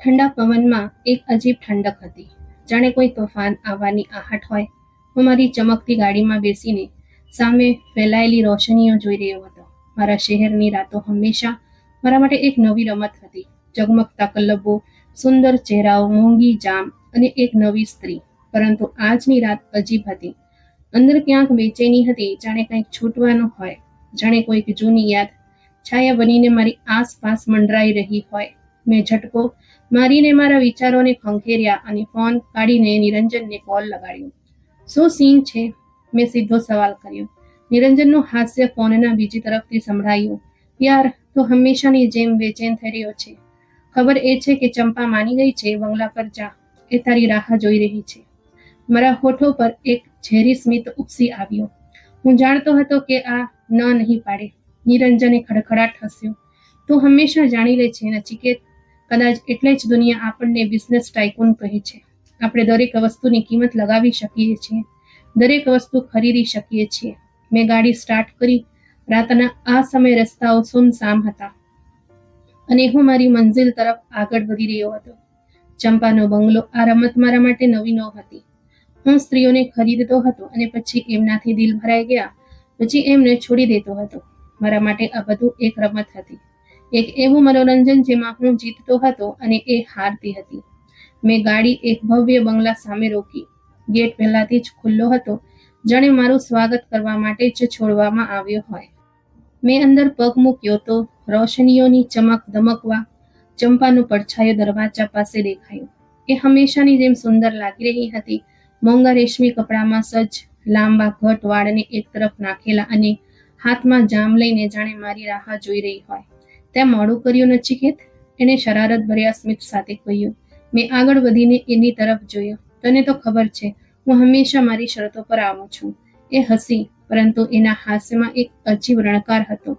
ઠંડા પવનમાં એક અજીબ ઠંડક હતી, જાણે કોઈ તોફાન આવવાની આહટ હોય. હું મારી ચમકતી ગાડીમાં બેસીને સામે ફેલાયેલી રોશનીઓ જોઈ રહ્યો હતો. મારા શહેરની રાતો હંમેશા મારા માટે એક નવી રમત હતી. ઝગમગતા કલબો, સુંદર ચહેરાઓ, મોંઘી જામ અને એક નવી સ્ત્રી. પરંતુ આજની રાત અજીબ હતી. અંદર ક્યાંક બેચેની હતી, જાણે કંઈક છૂટવાનું હોય, જાણે કોઈક જૂની યાદ છાયા બનીને મારી આસપાસ મંડરાઈ રહી હોય. મેં ઝટકો મારીને મારા વિચારોને ખંખેર્યા અને ફોન કાઢીને નિરંજનને કોલ લગાડ્યો. શું સીન છે? મેં સીધો સવાલ કર્યો. નિરંજનનું હાસ્ય ફોનના બીજી તરફથી સંભળાયું. યાર, તું હંમેશાની જેમ બેચેન થઈ રહ્યો છે. ખબર એ છે કે ચંપા માની ગઈ છે. બંગલા પર જા, એ તારી રાહ જોઈ રહી છે. મારા હોઠો પર એક ઝેરી સ્મિત ઉપસી આવ્યો. હું જાણતો હતો કે આ નહીં પાડે. નિરંજને ખડખડાટ હસ્યો. તું હંમેશા જાણી લે છે નચિકેત. કદાચ એટલે જ દુનિયા આપણને બિઝનેસ ટાઇકૂન કહે છે. આપણે દરેક વસ્તુની કિંમત લગાવી શકીએ છીએ, દરેક વસ્તુ ખરીદી શકીએ છીએ. મેં ગાડી સ્ટાર્ટ કરી. રાતના આ સમયે રસ્તાઓ સુમસામ હતા અને હું મારી મંઝિલ તરફ આગળ વધી રહ્યો હતો. ચંપાનો બંગલો. આ રમત મારા માટે નવી ન હતી. હું સ્ત્રીઓને ખરીદતો હતો અને પછી એમનાથી દિલ ભરાઈ ગયા પછી એમને છોડી દેતો હતો. મારા માટે આ બધું એક રમત હતી, એક એવું મનોરંજન જેમાં હું જીતતો હતો અને એ હારતી હતી. મેં ગાડી એક ભવ્ય બંગલા સામે રોકી. ગેટ પહેલાથી જ ખુલ્લો હતો, જાણે મારું સ્વાગત કરવા માટે જ છોડવામાં આવ્યો હોય. મેં અંદર પગ મૂક્યો તો રોશનીઓની ચમક ધમકવા ચંપાનું પડછાયો દરવાજા પાસે દેખાયું. એ હંમેશાની જેમ સુંદર લાગી રહી હતી. મોંઘા રેશમી કપડામાં સજ્જ, લાંબા ઘટ વાળને એક તરફ નાખેલા અને હાથમાં જામ લઈને જાણે મારી રાહ જોઈ રહી હોય. ત્યાં મોડું કર્યું નચિકેત? એણે શરારત ભર્યા સ્મિત સાથે કહ્યું. મેં આગળ વધીને એની તરફ જોયો. તને તો ખબર છે, હું હંમેશા મારી શરતો પર આવું છું. એ હસી, પરંતુ એના હાસ્યમાં એક અજીબ રણકાર હતો.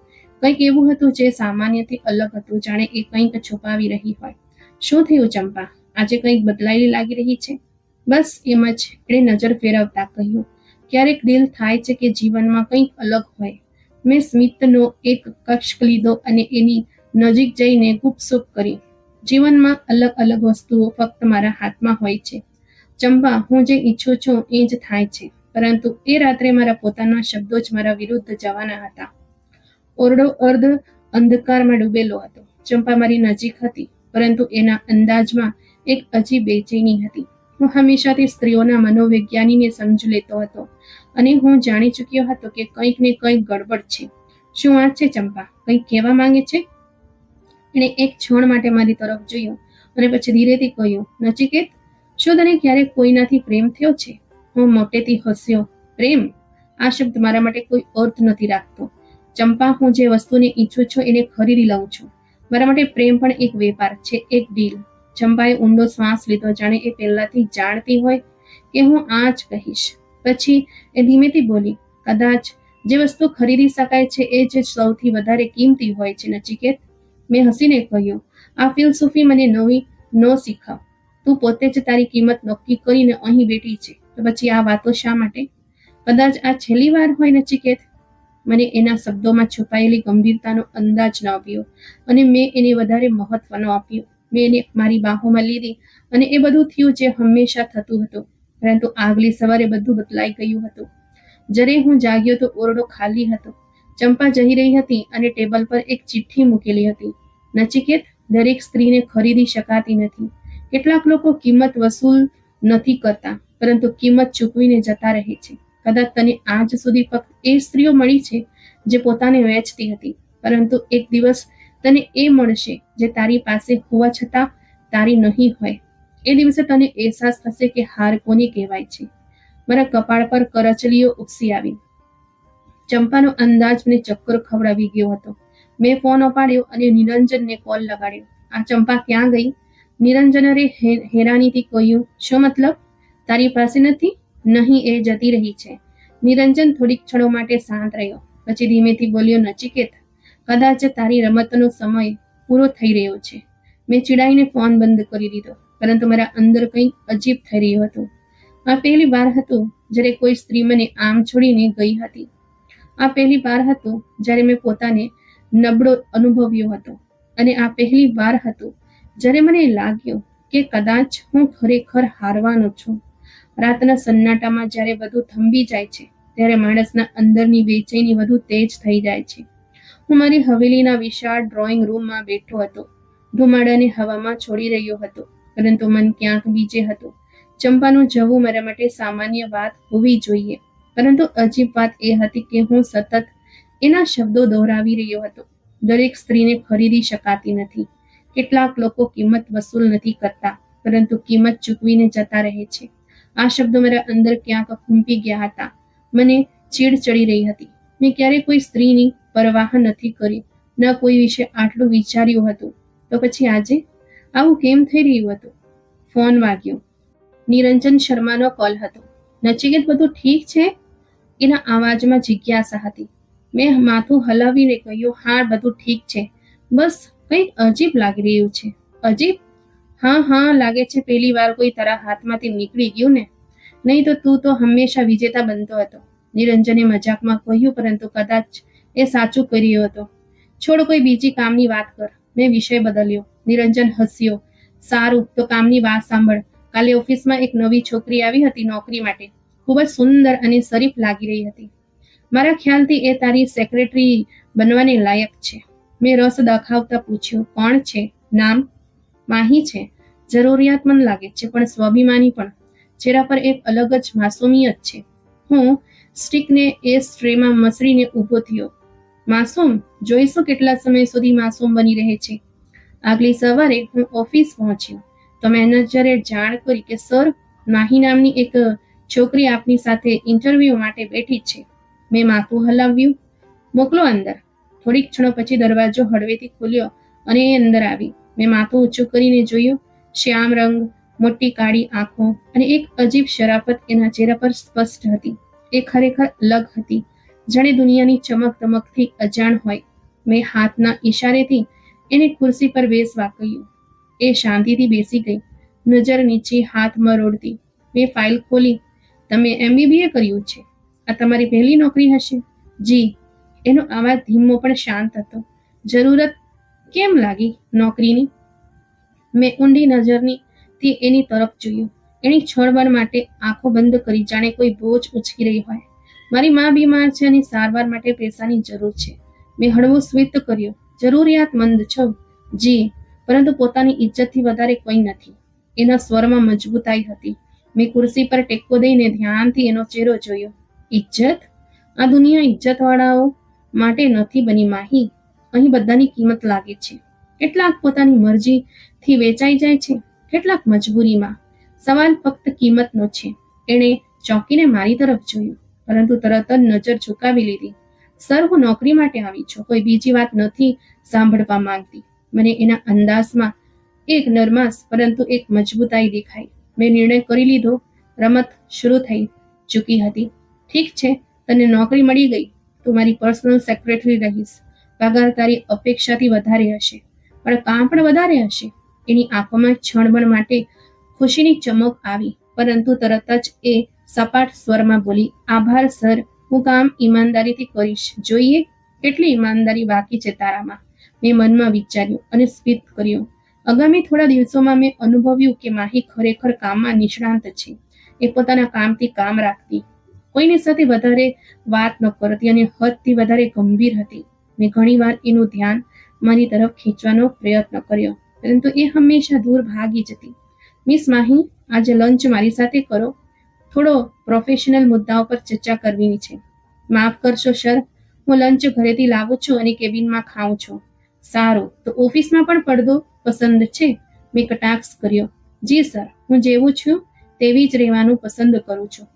કંઈક એવું હતું જે સામાન્યથી અલગ હતું, જાણે એ કંઈક છુપાવી રહી હોય. શું થયું ચંપા? આજે કંઈક બદલાયેલી લાગી રહી છે. બસ એમ જ, એણે નજર ફેરવતા કહ્યું. ક્યારેક દિલ થાય છે કે જીવનમાં કંઈક અલગ હોય. મેં સ્મિતનો એક કક્ષ લીધો અને એની નજીક જઈને ગુપસુપ કરી. જીવનમાં અલગ અલગ વસ્તુઓ ફક્ત મારા હાથમાં હોય છે ચંપા. હું જે ઈચ્છું છું એ જ થાય છે. પરંતુ એ રાત્રે મારા પોતાના શબ્દો જ મારા વિરુદ્ધ જવાના હતા. ઓરડો અર્ધ અંધકારમાં ડૂબેલો હતો. ચંપા મારી નજીક હતી, પરંતુ એના અંદાજમાં એક અજીબ બેચેની હતી. હું હંમેશાથી સ્ત્રીઓના મનોવિજ્ઞાનીને સમજી લેતો હતો અને હું જાણી ચૂક્યો હતો કે કંઈક ને કંઈક ગડબડ છે. શું વાત છે ચંપા? કંઈક કહેવા માંગે છે? એણે એક ક્ષણ માટે મારી તરફ જોયું અને પછી ધીરેથી કહ્યું. નચિકેત, શું તને ક્યારેક કોઈનાથી પ્રેમ થયો છે? હું મોટેથી હસ્યો. પ્રેમ? આ શબ્દ મારા માટે કોઈ અર્થ નથી રાખતો ચંપા. હું જે વસ્તુને ઈચ્છું છું એને ખરીદી લઉં છું. મારા માટે પ્રેમ પણ એક વેપાર છે, એક ડીલ. ચંપાએ ઊંડો શ્વાસ લીધો, જાણે એ પહેલાથી જાણતી હોય કે હું આ જ કહીશ. પછી એ ધીમેથી બોલી. કદાચ જે વસ્તુ ખરીદી શકાય છે એ જ સૌથી વધારે કિંમતી હોય છે નચિકેત. મેં હસીને કહ્યું. આ ફિલસૂફી મને નવી ન શીખવ. તું પોતે જ તારી કિંમત નક્કી કરીને અહીં બેઠી છે, તો પછી આ વાતો શા માટે? કદાચ આ છેલ્લી વાર હોય નચિકેત. મને એના શબ્દોમાં છુપાયેલી ગંભીરતાનો અંદાજ ન આવ્યો અને મેં એને વધારે મહત્વ ન આપ્યું. મેં એને મારી બાહોમાં લીધી અને એ બધું થયું જે હંમેશા થતું હતું. પરંતુ આગલી સવારે બધું બદલાઈ ગયું હતું. જ્યારે હું જાગ્યો તો ઓરડો ખાલી હતો. ચંપા જઈ રહી હતી અને ટેબલ પર એક ચિઠ્ઠી મૂકેલી હતી. નચિકેત, દરેક સ્ત્રીને ખરીદી શકાતી નથી. કેટલાક લોકો કિંમત વસૂલ નથી કરતા, પરંતુ કિંમત ચૂકવીને જતા રહે છે. કદાચ તને આજ સુધી ફક્ત એ સ્ત્રીઓ મળી છે જે પોતાને વેચતી હતી, પરંતુ એક દિવસ તને એ મળશે જે તારી પાસે હોવા છતાં તારી નહીં હોય. એ દિવસે તને અહેસાસ થશે કે હાર કોને કહેવાય છે. મારા કપાળ પર કરચલીઓ ઉપસી આવી. ચંપાનો અંદાજ મને ચક્કર ખવડાવી ગયો હતો. મેં ફોન ઉપાડ્યો અને નિરંજનને કોલ લગાડ્યો. આ ચંપા ક્યાં ગઈ? નિરંજને હેરાનીથી કહ્યું. શું મતલબ? તારી પાસે નથી? નહીં, એ જતી રહી છે. નિરંજન થોડીક ક્ષણો માટે શાંત રહ્યો, પછી ધીમેથી બોલ્યો. નચિકેત, કદાચ તારી રમતનો સમય પૂરો થઈ રહ્યો છે. મેં ચીડાઈને ફોન બંધ કરી દીધો, પરંતુ મારા અંદર કંઈક અજીબ થઈ રહ્યું હતું. આ પહેલી વાર હતું જ્યારે કોઈ સ્ત્રી મને આમ છોડીને ગઈ હતી. આ પહેલી વાર હતું જ્યારે મેં પોતાને નબળો અનુભવ્યો હતો. અને આ પહેલી વાર હતું જ્યારે મને લાગ્યું કે કદાચ હું ખરેખર હારવાનો છું. રાતના સન્નાટામાં જ્યારે બધું થંભી જાય છે, ત્યારે માણસના અંદરની બેચેની વધુ તેજ થઈ જાય છે. હું મારી હવેલીના વિશાળ ડ્રોઈંગ રૂમમાં બેઠો હતો. ધુમાડાને હવામાં છોડી રહ્યો હતો, પરંતુ મન ક્યાંક બીજે હતું. ચંપાનું જવું મારા માટે સામાન્ય વાત હોવી જોઈએ, પરંતુ અજીબ વાત એ હતી કે હું સતત એના શબ્દો દોહરાવી રહ્યો હતો. દરેક સ્ત્રીને ખરીદી શકાતી નથી. કેટલાક લોકો કિંમત વસૂલ નથી કરતા, પરંતુ કિંમત ચૂકવીને જતા રહે છે. આ શબ્દો મારા અંદર ક્યાંક ફૂંપી ગયા હતા. મને ચીડ ચડી રહી હતી. મેં ક્યારેય કોઈ સ્ત્રીની પરવાહ નથી કરી, ન કોઈ વિશે આટલું વિચાર્યું હતું. તો પછી આજે આવું કેમ થઈ રહ્યું હતું? ફોન વાગ્યો. નિરંજન શર્માનો કોલ હતો. નચિકેત, બધું ઠીક છે? એના અવાજમાં જિજ્ઞાસા હતી. મેં માથું હલાવીને કહ્યું, હા, બધું ઠીક છે. બસ કંઈક અજીબ લાગી રહ્યું છે. અજીબ? હા, લાગે છે પહેલી વાર કોઈ તારા હાથમાંથી નીકળી ગયું ને. નહીં તો તું તો હંમેશા વિજેતા બનતો હતો. નિરંજને મજાકમાં કહ્યું, પરંતુ કદાચ એ સાચું કરી રહ્યો હતો. છોડ, કોઈ બીજી કામની વાત કર. મેં વિષય બદલ્યો. નિરંજન હસ્યો. સારું, તો કામની વાત સાંભળ. કાલે ઓફિસમાં એક નવી છોકરી આવી હતી નોકરી માટે. ખૂબ જ સુંદર અને શરીફ લાગી રહી હતી. મારા ખ્યાલથી એ તારી સેક્રેટરી બનવાને લાયક છે. મેં રસ દાખવતા પૂછ્યું, કોણ છે? નામ? માહી છે. જરૂરિયાતમંદ લાગે છે, પણ સ્વાભિમાની પણ. ચહેરા પર એક અલગ જ માસૂમિયત છે. હું સ્ટીકને એ સ્ટ્રેમાં મસળીને ઊભો થયો. માસૂમ? જોઈશું કેટલા સમય સુધી માસૂમ બની રહે છે. આગલી સવારે હું ઓફિસ પહોંચ્યો તો મેનેજરે જાણ કરી કે સર, માહી નામની એક છોકરી આપની સાથે ઇન્ટરવ્યૂ માટે બેઠી છે. મેં માથું હલાવ્યું. મોકલો અંદર. થોડીક ક્ષણો પછી દરવાજો હળવેથી ખુલ્યો અને એ અંદર આવી. મેં માથું ઊંચું કરીને જોયું. શ્યામ રંગ, મોટી કાળી આંખો અને એક અજીબ શરાફત એના ચહેરા પર સ્પષ્ટ હતી. એ ખરેખર અલગ હતી, જાણે દુનિયાની ચમક દમકથી અજાણ હોય. મેં હાથના ઈશારેથી એને ખુરશી પર બેસવા કહ્યું. એ શાંતિથી બેસી ગઈ, નજર નીચે હાથ મરોડતી. મેં ફાઇલ ખોલી. તમે MBBA કર્યું છે? આ તમારી પહેલી નોકરી હશે? જી. એનો અવાજ ધીમો પણ શાંત હતો. જરૂરત કેમ લાગી નોકરીની? મેં ઊંડી નજરથી એની તરફ જોયું. એની ક્ષણભર માટે આંખો બંધ કરી, જાણે કોઈ બોજ ઉંચકી રહી હોય. મારી મા બીમાર છે અને સારવાર માટે પૈસાની જરૂર છે. મેં હળવો સ્મિત કર્યો. જરૂરિયાતમંદ છો? જી, પરંતુ પોતાની ઇજ્જતથી વધારે કંઈ નથી. એના સ્વરમાં મજબૂતાઈ હતી. મેં ખુરશી પર ટેકો દઈને ધ્યાનથી એનો ચહેરો જોયો. ઇજ્જત? આ દુનિયા ઇજ્જતવાળાઓ માટે નથી બની માહી. અહીં બધાની કિંમત લાગે છે. કેટલાક પોતાની મરજીથી વેચાઈ જાય છે, કેટલાક મજબૂરીમાં. સવાલ ફક્ત કિંમતનો છે. એણે ચોંકીને મારી તરફ જોયું, પરંતુ તરત જ નજર ઝુકાવી લીધી. સર, હું નોકરી માટે આવી છું, કોઈ બીજી વાત નથી સાંભળવા માંગતી. મને એના અંદાજમાં એક નરમાશ પરંતુ એક મજબૂતાઈ દેખાઈ. મેં નિર્ણય કરી લીધો. રમત શરૂ થઈ ચૂકી હતી. ઠીક છે, તને નોકરી મળી ગઈ. તું મારી પર્સનલ સેક્રેટરી રહીશ. પગાર તારી અપેક્ષાથી વધારે હશે, પણ કામ પણ વધારે હશે. એની આંખોમાં ક્ષણભર માટે ખુશીની ચમક આવી, પરંતુ તરત જ એ સપાટ સ્વરમાં બોલી, આભાર સર, હું કામ ઈમાનદારીથી કરીશ. જોઈએ કેટલી ઈમાનદારી બાકી છે તારામાં. મેં મનમાં વિચાર્યું અને સ્મિત કર્યું. આગામી થોડા દિવસોમાં મેં અનુભવ્યું કે માહી ખરેખર કામમાં નિષ્ણાંત છે. એ પોતાના કામથી કામ રાખતી, કોઈની સાથે વધારે વાત ન કરતી અને હદથી વધારે ગંભીર હતી. મેં ઘણીવાર એનું ધ્યાન મારી તરફ ખેંચવાનો પ્રયત્ન કર્યો, પરંતુ એ હંમેશા દૂર ભાગી જતી. મિસ માહી, આજે લંચ મારી સાથે કરો. થોડો પ્રોફેશનલ મુદ્દાઓ પર ચર્ચા કરવી છે. માફ કરશો સર, હું લંચ ઘરેથી લાવું છું અને કેબિનમાં ખાઉં છું. સારું, તો ઓફિસમાં પણ પડદો પસંદ છે? મેં કટાક્ષ કર્યો. જી સર, હું જેવું છું તેવી જ રહેવાનું પસંદ કરું છું.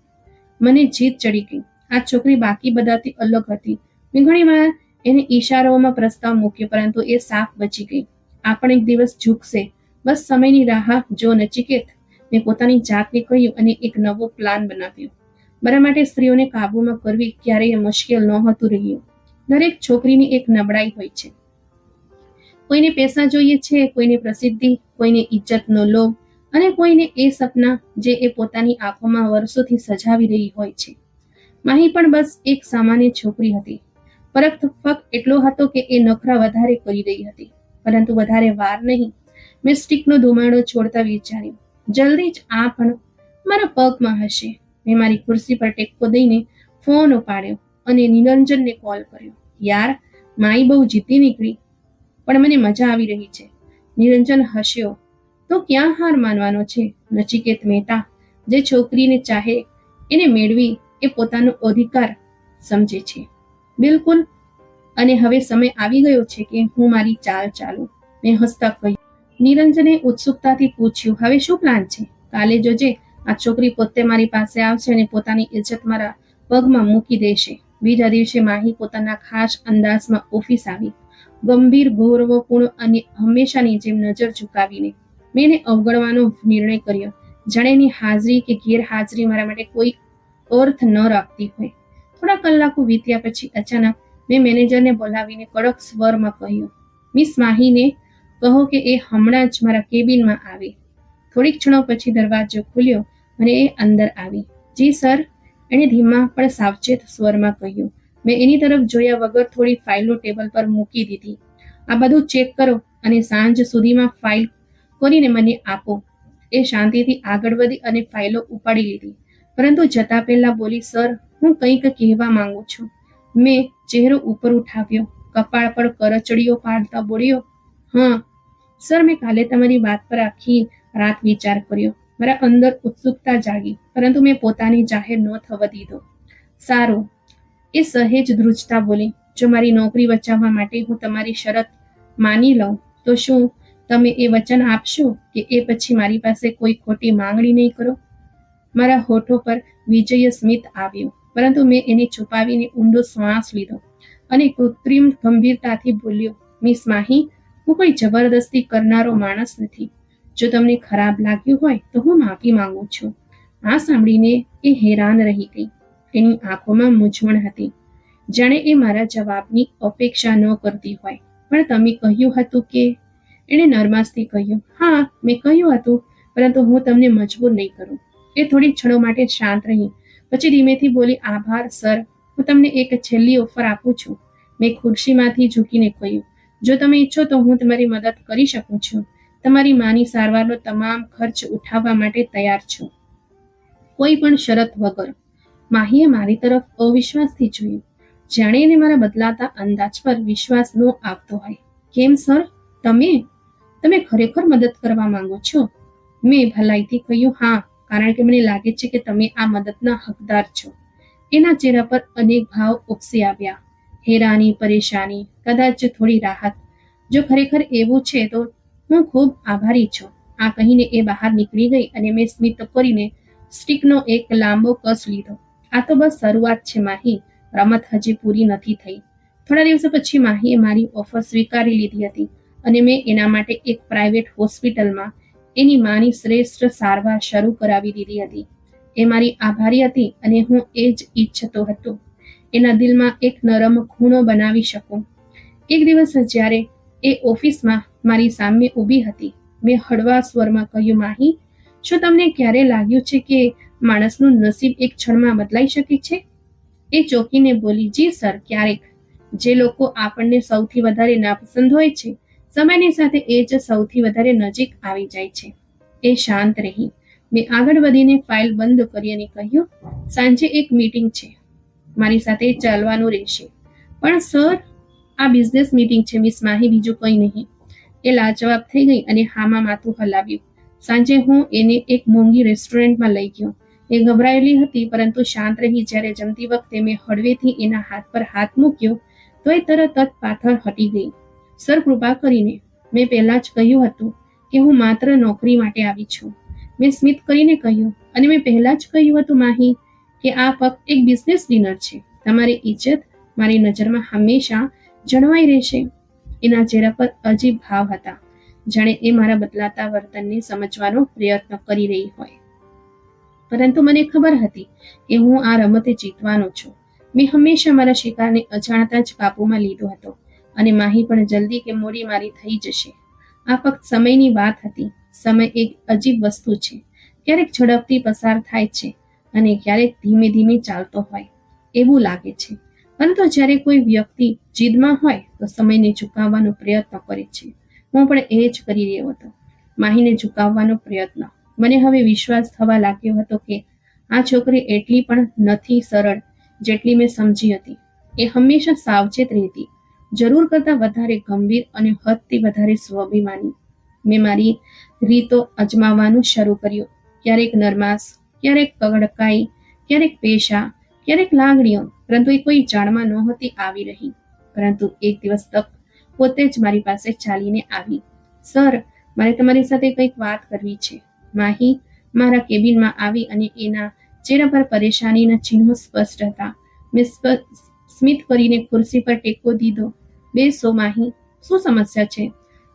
મને જીદ ચડી ગઈ. આ છોકરી બાકી બધાથી અલગ હતી. મેં ઘણીવાર એને ઈશારાઓમાં પ્રસ્તાવ મૂક્યો, પરંતુ એ સાફ બચી ગઈ. આ પણ એક દિવસ ઝૂકશે. બસ સમયની રાહ જો નચિકેત, મેં પોતાની જાતને કહ્યું અને એક નવો પ્લાન બનાવ્યો. મારા માટે સ્ત્રીઓને કાબૂમાં કરવી ક્યારેય મુશ્કેલ નહોતું રહ્યું. દરેક છોકરીની એક નબળાઈ હોય છે. કોઈને પૈસા જોઈએ છે, કોઈને પ્રસિદ્ધિ, કોઈને ઇજ્જતનો લોભ અને કોઈને એ સપના જે એ પોતાની આંખોમાં વર્ષોથી સજાવી રહી હોય છે. માહી પણ બસ એક સામાન્ય છોકરી હતી. ફરક ફક્ત એટલો હતો કે એ નખરા વધારે કરી રહી હતી, પરંતુ વધારે વાર નહીં. મેં સ્ટીકનો ધુમાડો છોડતા વિચાર્યું, જલ્દી જ આ પણ મારા પગમાં હશે. મેં મારી ખુરશી પર ટેકો દઈને ફોન ઉપાડ્યો અને નિરંજનને કોલ કર્યો. યાર, માઈ બહુ જીતી નીકળી, પણ મને મજા આવી રહી છે. નિરંજન હસ્યો. તો ક્યાં હાર માનવાનો છે નચિકેત મહેતા? જે છોકરીને ચાહે એને મેળવી એ પોતાનો અધિકાર સમજે છે. બિલકુલ. અને હવે સમય આવી ગયો છે કે હું મારી ચાલ ચાલું, મેં હસતા કહ્યું. નિરંજને ઉત્સુકતાથી પૂછ્યું, હવે શું પ્લાન છે? કાલે જોજે, આ છોકરી પોતે મારી પાસે આવશે અને પોતાની ઇજ્જત મારા પગમાં મૂકી દેશે. બીજા દિવસે માહી પોતાના ખાસ અંદાજમાં ઓફિસ આવી, ગંભીર, ગૌરવપૂર્ણ અને હંમેશાની જેમ નજર ઝુકાવીને. મેં એને અવગણવાનો નિર્ણય કર્યો, જાણે એની હાજરી કે ગેરહાજરી મારા માટે કોઈ અર્થ ન રાખતી હોય. થોડા કલાકો વીત્યા પછી અચાનક મેં મેનેજરને બોલાવીને કડક સ્વરમાં કહ્યું, મિસ માહીને કહો કે એ હમણાં જ મારા કેબિનમાં આવે. થોડીક ક્ષણો પછી દરવાજો ખુલ્યો અને એ અંદર આવી. જી સર, એણે ધીમા પણ સાવચેત સ્વરમાં કહ્યું. મેં એની તરફ જોયા વગર થોડી ફાઇલો ટેબલ પર મૂકી દીધી. આ બધું ચેક કરો અને સાંજ સુધીમાં ફાઇલ કરીને મને આપો. એ શાંતિથી આગળ વધી અને ફાઇલો ઉપાડી લીધી, પરંતુ જતા પહેલા બોલી, સર, હું કંઈક કહેવા માંગુ છું. મેં ચહેરો ઉપર ઉઠાવ્યો, કપાળ પર કરચડીઓ પાડતા બોલ્યો, હા સર, મેં કાલે તમારી વાત પર આખી રાત વિચાર કર્યો. મારા અંદર ઉત્સુકતા જાગી, પરંતુ મેં પોતાની જાહેર ન થવા દીધો. સારું, એ સહેજ ધ્રુજતા બોલી, જો મારી નોકરી બચાવવા માટે હું તમારી શરત માની લઉં તો શું તમે એ વચન આપશો કે એ પછી મારી પાસે કોઈ ખોટી માંગણી નહીં કરો? મારા હોઠો પર વિજય સ્મિત આવ્યું, પરંતુ મેં એને છુપાવીને ઊંડો શ્વાસ લીધો અને કૃત્રિમ ગંભીરતાથી બોલ્યો, મિસ માહી, હું કોઈ જબરદસ્તી કરનારો માણસ નથી. જો તમને ખરાબ લાગ્યું હોય તો હું માફી માંગુ છું. આ સાંભળીને એ હેરાન રહી ગઈ. એની આંખોમાં મૂંઝવણ હતી, જાણે એ મારા જવાબની અપેક્ષા ન કરતી હોય. પણ તમે કહ્યું હતું કે? એણે નરમાશથી કહ્યું. હા, મેં કહ્યું હતું, પરંતુ હું તમને મજબૂર નહીં કરું. એ થોડી ક્ષણો માટે શાંત રહી, પછી ધીમેથી બોલી, આભાર સર, હું તમને એક છેલ્લી ઓફર આપું છું. મેં ખુરશીમાંથી ઝૂકીને કહ્યું, જો તમે ઈચ્છો તો હું તમારી મદદ કરી શકું છું. તમારી માની સારવારનો તમામ ખર્ચ ઉઠાવવા માટે તૈયાર છું, કોઈ પણ શરત વગર. માહીએ મારી તરફ અવિશ્વાસથી જોયું, જાણે એને મારા બદલાતા અંદાજ પર વિશ્વાસ ન આવતો હોય. કેમ સર, તમે ખરેખર મદદ કરવા માંગો છો? મેં ભલાઈથી કહ્યું, હા, કારણ કે મને લાગે છે કે તમે આ મદદના હકદાર છો. એના ચહેરા પર અનેક ભાવ ઉપસી આવ્યા, હેરાની, પરેશાની, કદાચ થોડી રાહત. જો ખરેખર એવું છે તો હું ખૂબ આભારી છું. આ કહીને એ બહાર નીકળી ગઈ અને મેં સ્મિત કરીને સ્ટીકનો એક લાંબો કસ લીધો. આ તો બસ શરૂઆત છે માહી, રમત હજી પૂરી નથી થઈ. થોડા દિવસો પછી માહીએ મારી ઓફર સ્વીકારી લીધી હતી અને મેં એના માટે એક પ્રાઇવેટ હોસ્પિટલમાં એની માની શ્રેષ્ઠ સારવાર શરૂ કરાવી દીધી હતી. એ મારી આભારી હતી અને હું એ જ ઈચ્છતો હતો, એના દિલમાં એક નરમ ખૂણો બનાવી શકું. એક દિવસ જ્યારે એ ઓફિસમાં મારી સામે ઊભી હતી, મેં હળવા સ્વરમાં કહ્યું, માહી, શું તમને ક્યારે લાગ્યું છે કે માણસનું નસીબ એક ક્ષણમાં બદલાઈ શકે છે? એ ચોંકીને બોલી, જી સર, ક્યારેક. જે લોકો આપણને સૌથી વધારે નાપસંદ હોય છે, સમયની સાથે એ જ સૌથી વધારે નજીક આવી જાય છે. એ શાંત રહી. મેં આગળ વધીને ફાઇલ બંધ કરી અને કહ્યું, સાંજે એક મીટિંગ છે, મારી સાથે ચાલવાનું રહેશે. પણ સર, આ બિઝનેસ મીટિંગ છે મિસ માહી, બીજું કંઈ નહીં. એ લાજવાબ થઈ ગઈ અને હામાં માથું હલાવ્યું. સાંજે હું એને એક મોંઘી રેસ્ટોરન્ટમાં લઈ ગયો. એ ગભરાયેલી હતી, પરંતુ શાંત રહી. જ્યારે જમતી વખતે મેં હળવેથી એના હાથ પર હાથ મૂક્યો તો એ તરત જ પાછળ હટી ગઈ. સર, કૃપા કરીને, મેં પહેલા જ કહ્યું હતું કે હું માત્ર નોકરી માટે આવી છું, મેં સ્મિત કરીને કહ્યું. અને મેં પહેલા જ કહ્યું હતું માહી કે આ ફક્ત એક બિઝનેસ ડિનર છે. તમારી ઇજ્જત મારી નજરમાં હંમેશા જળવાઈ રહેશે. એના ચહેરા પર અજીબ ભાવ હતા, જાણે એ મારા બદલાતા વર્તનને સમજવાનો પ્રયત્ન કરી રહી હોય. પરંતુ મને ખબર હતી કે હું આ રમતે જીતવાનો છું. મેં હંમેશા મારા શિકારને અજાણતા જ કાબૂમાં લીધો હતો અને માહી પણ જલ્દી કે મોડી મારી થઈ જશે. આ ફક્ત સમયની વાત હતી. સમય એક અજીબ વસ્તુ છે, ક્યારેક ઝડપથી પસાર થાય છે અને ક્યારેક ધીમે ધીમે ચાલતો હોય એવું લાગે છે. પરંતુ જ્યારે કોઈ વ્યક્તિ જીદમાં હોય તો સમયને ચૂકવવાનો પ્રયત્ન કરે છે. હું પણ એ જ કરી રહ્યો હતો. માહીને ઝુકાવવાનો પ્રયત્ન. મને હવે વિશ્વાસ થવા લાગ્યો હતો કે આ છોકરી એટલી પણ નથી સરળ જેટલી મેં સમજી હતી. એ હંમેશા સાવચેત રહેતી, જરૂર કરતાં વધારે ગંભીર અને હદથી વધારે સ્વાભિમાની. મેં મારી રીતો અજમાવવાનું શરૂ કર્યું. ક્યારેક નરમાશ, ક્યારેક કડકાઈ, ક્યારેક પેશા, ક્યારેક લાગણીઓ, પરંતુ એ કોઈ જાણમાં નહોતી આવી રહી. પરંતુ એક દિવસ તક પોતે જ મારી પાસે ચાલીને આવી. સર, મારે તમારી સાથે કંઈક વાત કરવી છે. માહી મારા કેબિનમાં આવી અને એના ચહેરા પર પરેશાનીના ચિહ્નો સ્પષ્ટ હતા. મેં સ્મિત કરીને ખુરશી પર ટેકો દીધો. બેસો માહી, શું સમસ્યા છે?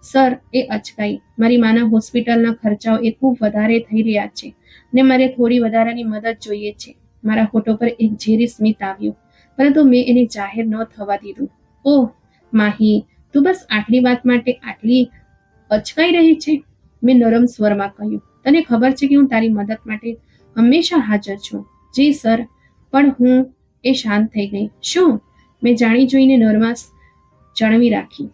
સર, એ અચકાઈ. મારી માના હોસ્પિટલના ખર્ચાઓ એ ખૂબ વધારે થઈ રહ્યા છે અને મારે થોડી વધારાની મદદ જોઈએ છે. મારા હોઠો પર એક ઝેરી સ્મિત આવ્યું, પરંતુ મેં એને જાહેર ન થવા દીધું. ઓહ માહી, તું બસ આટલી વાત માટે આટલી અચકાઈ રહી છે? મેં નરમ સ્વરમાં કહ્યું. તને ખબર છે કે હું તારી મદદ માટે હંમેશા હાજર છું. જી સર, પણ હું... એ શાંત થઈ ગઈ. શું? મેં જાણી જોઈને નરમાશ જાળવી રાખી.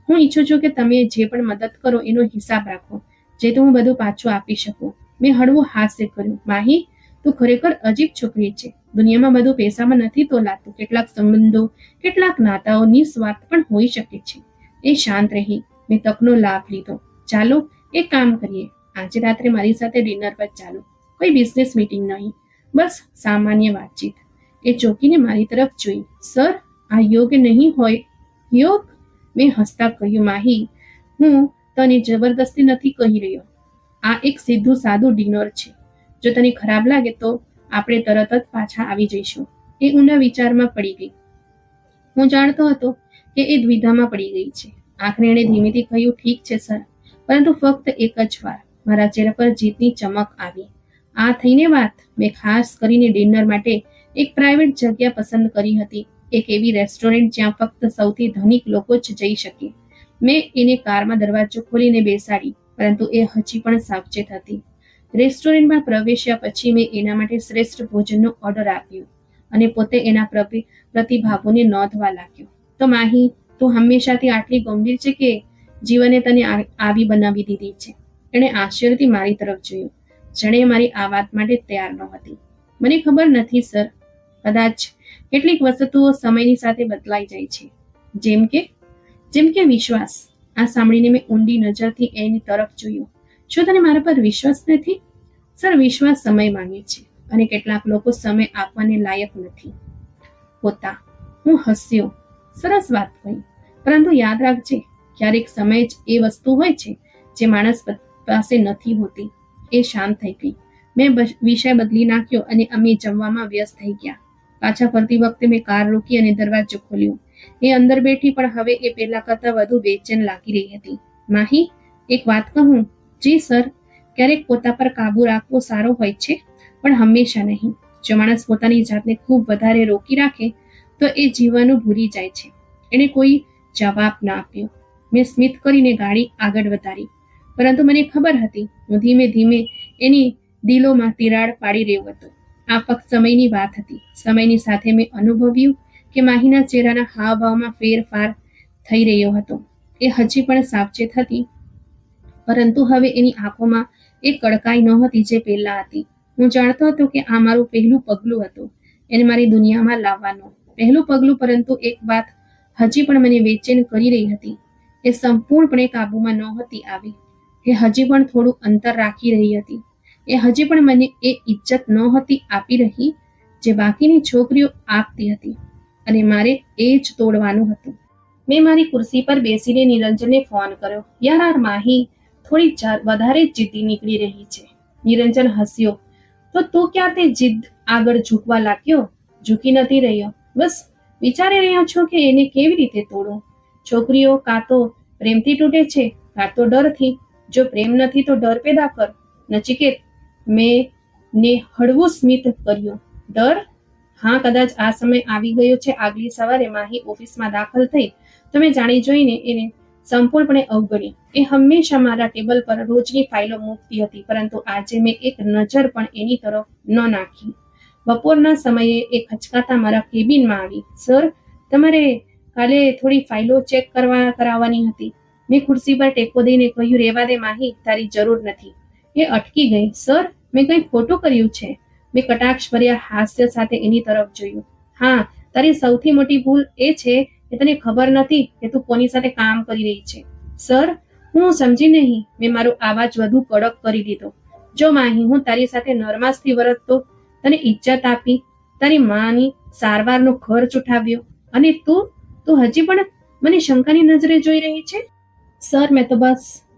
હું ઈચ્છું છું કે તમે જે પણ મદદ કરો એનો હિસાબ રાખો, જેથી હું બધું પાછું આપી શકું. મેં હળવું હાસ્ય કર્યું. માહી, તું ખરેખર અજીબ છોકરી છે. દુનિયામાં બધું પૈસામાં નથી તોલાતું. કેટલાક સંબંધો, કેટલાક નાતાઓ નિસ્વાર્થ પણ હોઈ શકે છે. એ શાંત રહી. મેં તકનો લાભ લીધો. ચાલો એક કામ કરીએ. આજે રાત્રે મારી સાથે ડિનર પર ચાલો. કોઈ બિઝનેસ મીટિંગ નહીં, બસ સામાન્ય વાતચીત. એ ચોંકીને મારી તરફ જોઈ. સર, આ યોગ્ય નહીં હોય. યોગ? મેં હસતા કહ્યું. માહી, હું તને જબરદસ્તી નથી કહી રહ્યો. આ એક સીધું સાદું ડિનર છે. જો તને ખરાબ લાગે તો આપણે તરત જ પાછા આવી જઈશું. એ ઊંડા વિચારમાં પડી ગઈ. હું જાણતો હતો કે એ દ્વિધામાં પડી ગઈ છે. આખરે એણે ધીમેથી કહ્યું, ઠીક છે સર, પરંતુ ફક્ત એક જ વાર. મારા ચહેરા પર જીતની ચમક આવી. આ થઈને વાત. મેં ખાસ કરીને ડિનર માટે એક પ્રાઇવેટ જગ્યા પસંદ કરી હતી. એક એવી રેસ્ટોરન્ટ જ્યાં ફક્ત સૌથી ધનિક લોકો જ જઈ શકે. મેં એને કારમાં દરવાજો ખોલીને બેસાડી, પરંતુ એ હજી પણ સાવચેત હતી. રેસ્ટોરન્ટમાં પ્રવેશ્યા પછી મેં એના માટે શ્રેષ્ઠ ભોજનનો ઓર્ડર આપ્યો અને પોતે એના પ્રતિભાવોને નોંધવા લાગ્યો. તો માહી, તું હંમેશાથી આટલી ગંભીર છે કે જીવને તને આવી બનાવી દીધી છે? એણે આશ્ચર્યથી મારી તરફ જોયું, જાણે મારી આ વાત માટે તૈયાર નહોતી. મને ખબર નથી સર, કદાચ કેટલીક વસ્તુઓ સમયની સાથે બદલાઈ જાય છે. જેમ કે વિશ્વાસ. આ સાંભળીને મેં ઊંડી નજરથી એની તરફ જોયું. શું તને મારા પર વિશ્વાસ નથી? સર, વિશ્વાસ સમય માંગે છે અને કેટલાક લોકો સમય આપવાને લાયક નથી હોતા. હું હસ્યો. સરસ વાત કહી, પરંતુ યાદ રાખજે, ક્યારેક સમય જ એ વસ્તુ હોય છે જે માણસ પાસે નથી હોતી. એ શાંત થઈ ગઈ. મેં વિષય બદલી નાખ્યો અને અમે જમવામાં વ્યસ્ત થઈ ગયા. પાછા ફરતી વખતે મેં કાર રોકી અને દરવાજો ખોલ્યો. એ અંદર બેઠી, પણ હવે એ પહેલા કરતાં વધુ બેચેન લાગી રહી હતી. માહી, એક વાત કહું? જી સર. ક્યારેક પોતા પર કાબુ રાખવો સારો હોય છે, પણ હંમેશા નહીં. જો માણસ પોતાની જાતને ખૂબ વધારે રોકી રાખે તો એ જીવવાનું ભૂલી જાય છે. એણે કોઈ જવાબ ના આપ્યો. મેં સ્મિત કરીને ગાડી આગળ વધારી, પરંતુ મને ખબર હતી હું ધીમે ધીમે એની દિલોમાં તિરાડ પાડી રહ્યો હતો. આ ફક્ત સમયની વાત હતી. સમયની સાથે મેં અનુભવ્યું કે માહીના ચહેરાના હાવભાવમાં ફેરફાર થઈ રહ્યો હતો. એ હજી પણ સાવચેત હતી, પરંતુ હવે એની આંખોમાં એ કડકાઈ નહોતી જે પહેલા હતી. હું જાણતો હતો કે આ મારું પહેલું પગલું હતું, એને મારી દુનિયામાં લાવવાનું પહેલું પગલું. પરંતુ એક વાત હજી પણ મને બેચેન કરી રહી હતી. એ સંપૂર્ણપણે કાબૂમાં નહોતી આવી. એ હજી પણ થોડું અંતર રાખી રહી હતી. એ હજી પણ મને એ ઇજ્જત નહોતી આપી રહી જે બાકીની છોકરીઓ આપતી હતી, અને મારે એ જ તોડવાનું હતું. મેં મારી ખુરશી પર બેસીને નિરંજનને ફોન કર્યો. યાર, માહી થોડી વધારે જિદ્દી નીકળી રહી છે. નિરંજન હસ્યો. તો તું ક્યાં તે જીદ આગળ ઝૂકવા લાગ્યો? ઝૂકી નથી રહ્યો, બસ વિચારી રહ્યો છું કે એને કેવી રીતે તોડું. છોકરીઓ કાં તો પ્રેમથી તૂટે છે, કાં તો ડરથી. જો પ્રેમ નથી તો ડર પેદા કર, નચિકેત. મેં ને હળવું સ્મિત કર્યું. ડર? હા, કદાચ આ સમય આવી ગયો છે. આગલી સવારે માહી ઓફિસમાં દાખલ થઈ તો મેં જાણી જોઈને એને સંપૂર્ણપણે અવગણી. એ હંમેશા મારા ટેબલ પર રોજની ફાઇલો મૂકતી હતી, પરંતુ આજે મેં એક નજર પણ એની તરફ ન નાખી. બપોરના સમયે એ ખચકાતા મારા કેબિનમાં આવી. સર, તમારે કાલે થોડી ફાઇલો ચેક કરાવવાની હતી. મેં ખુરશી પર ટેકો દઈને કહ્યું, રહેવા દે માહી, તારી જરૂર નથી. એ અટકી ગઈ. સર, મેં કંઈ ખોટું કર્યું છે? મેં કટાક્ષભર્યા હાસ્ય સાથે એની તરફ જોયું. હા, તારી સૌથી મોટી ભૂલ એ છે કે તને ખબર નથી કે તું કોની સાથે કામ કરી રહી છે. સર, હું સમજી નહીં. મેં મારો અવાજ વધુ કડક કરી દીધો. જો માહી, હું તારી સાથે નરમાસથી વર્તતો, તને ઇજ્જત આપી, તારી માની સારવારનો ખર્ચ ઉઠાવ્યો, અને તું હજી પણ મને શંકાની નજરે જોઈ રહી છે? સર,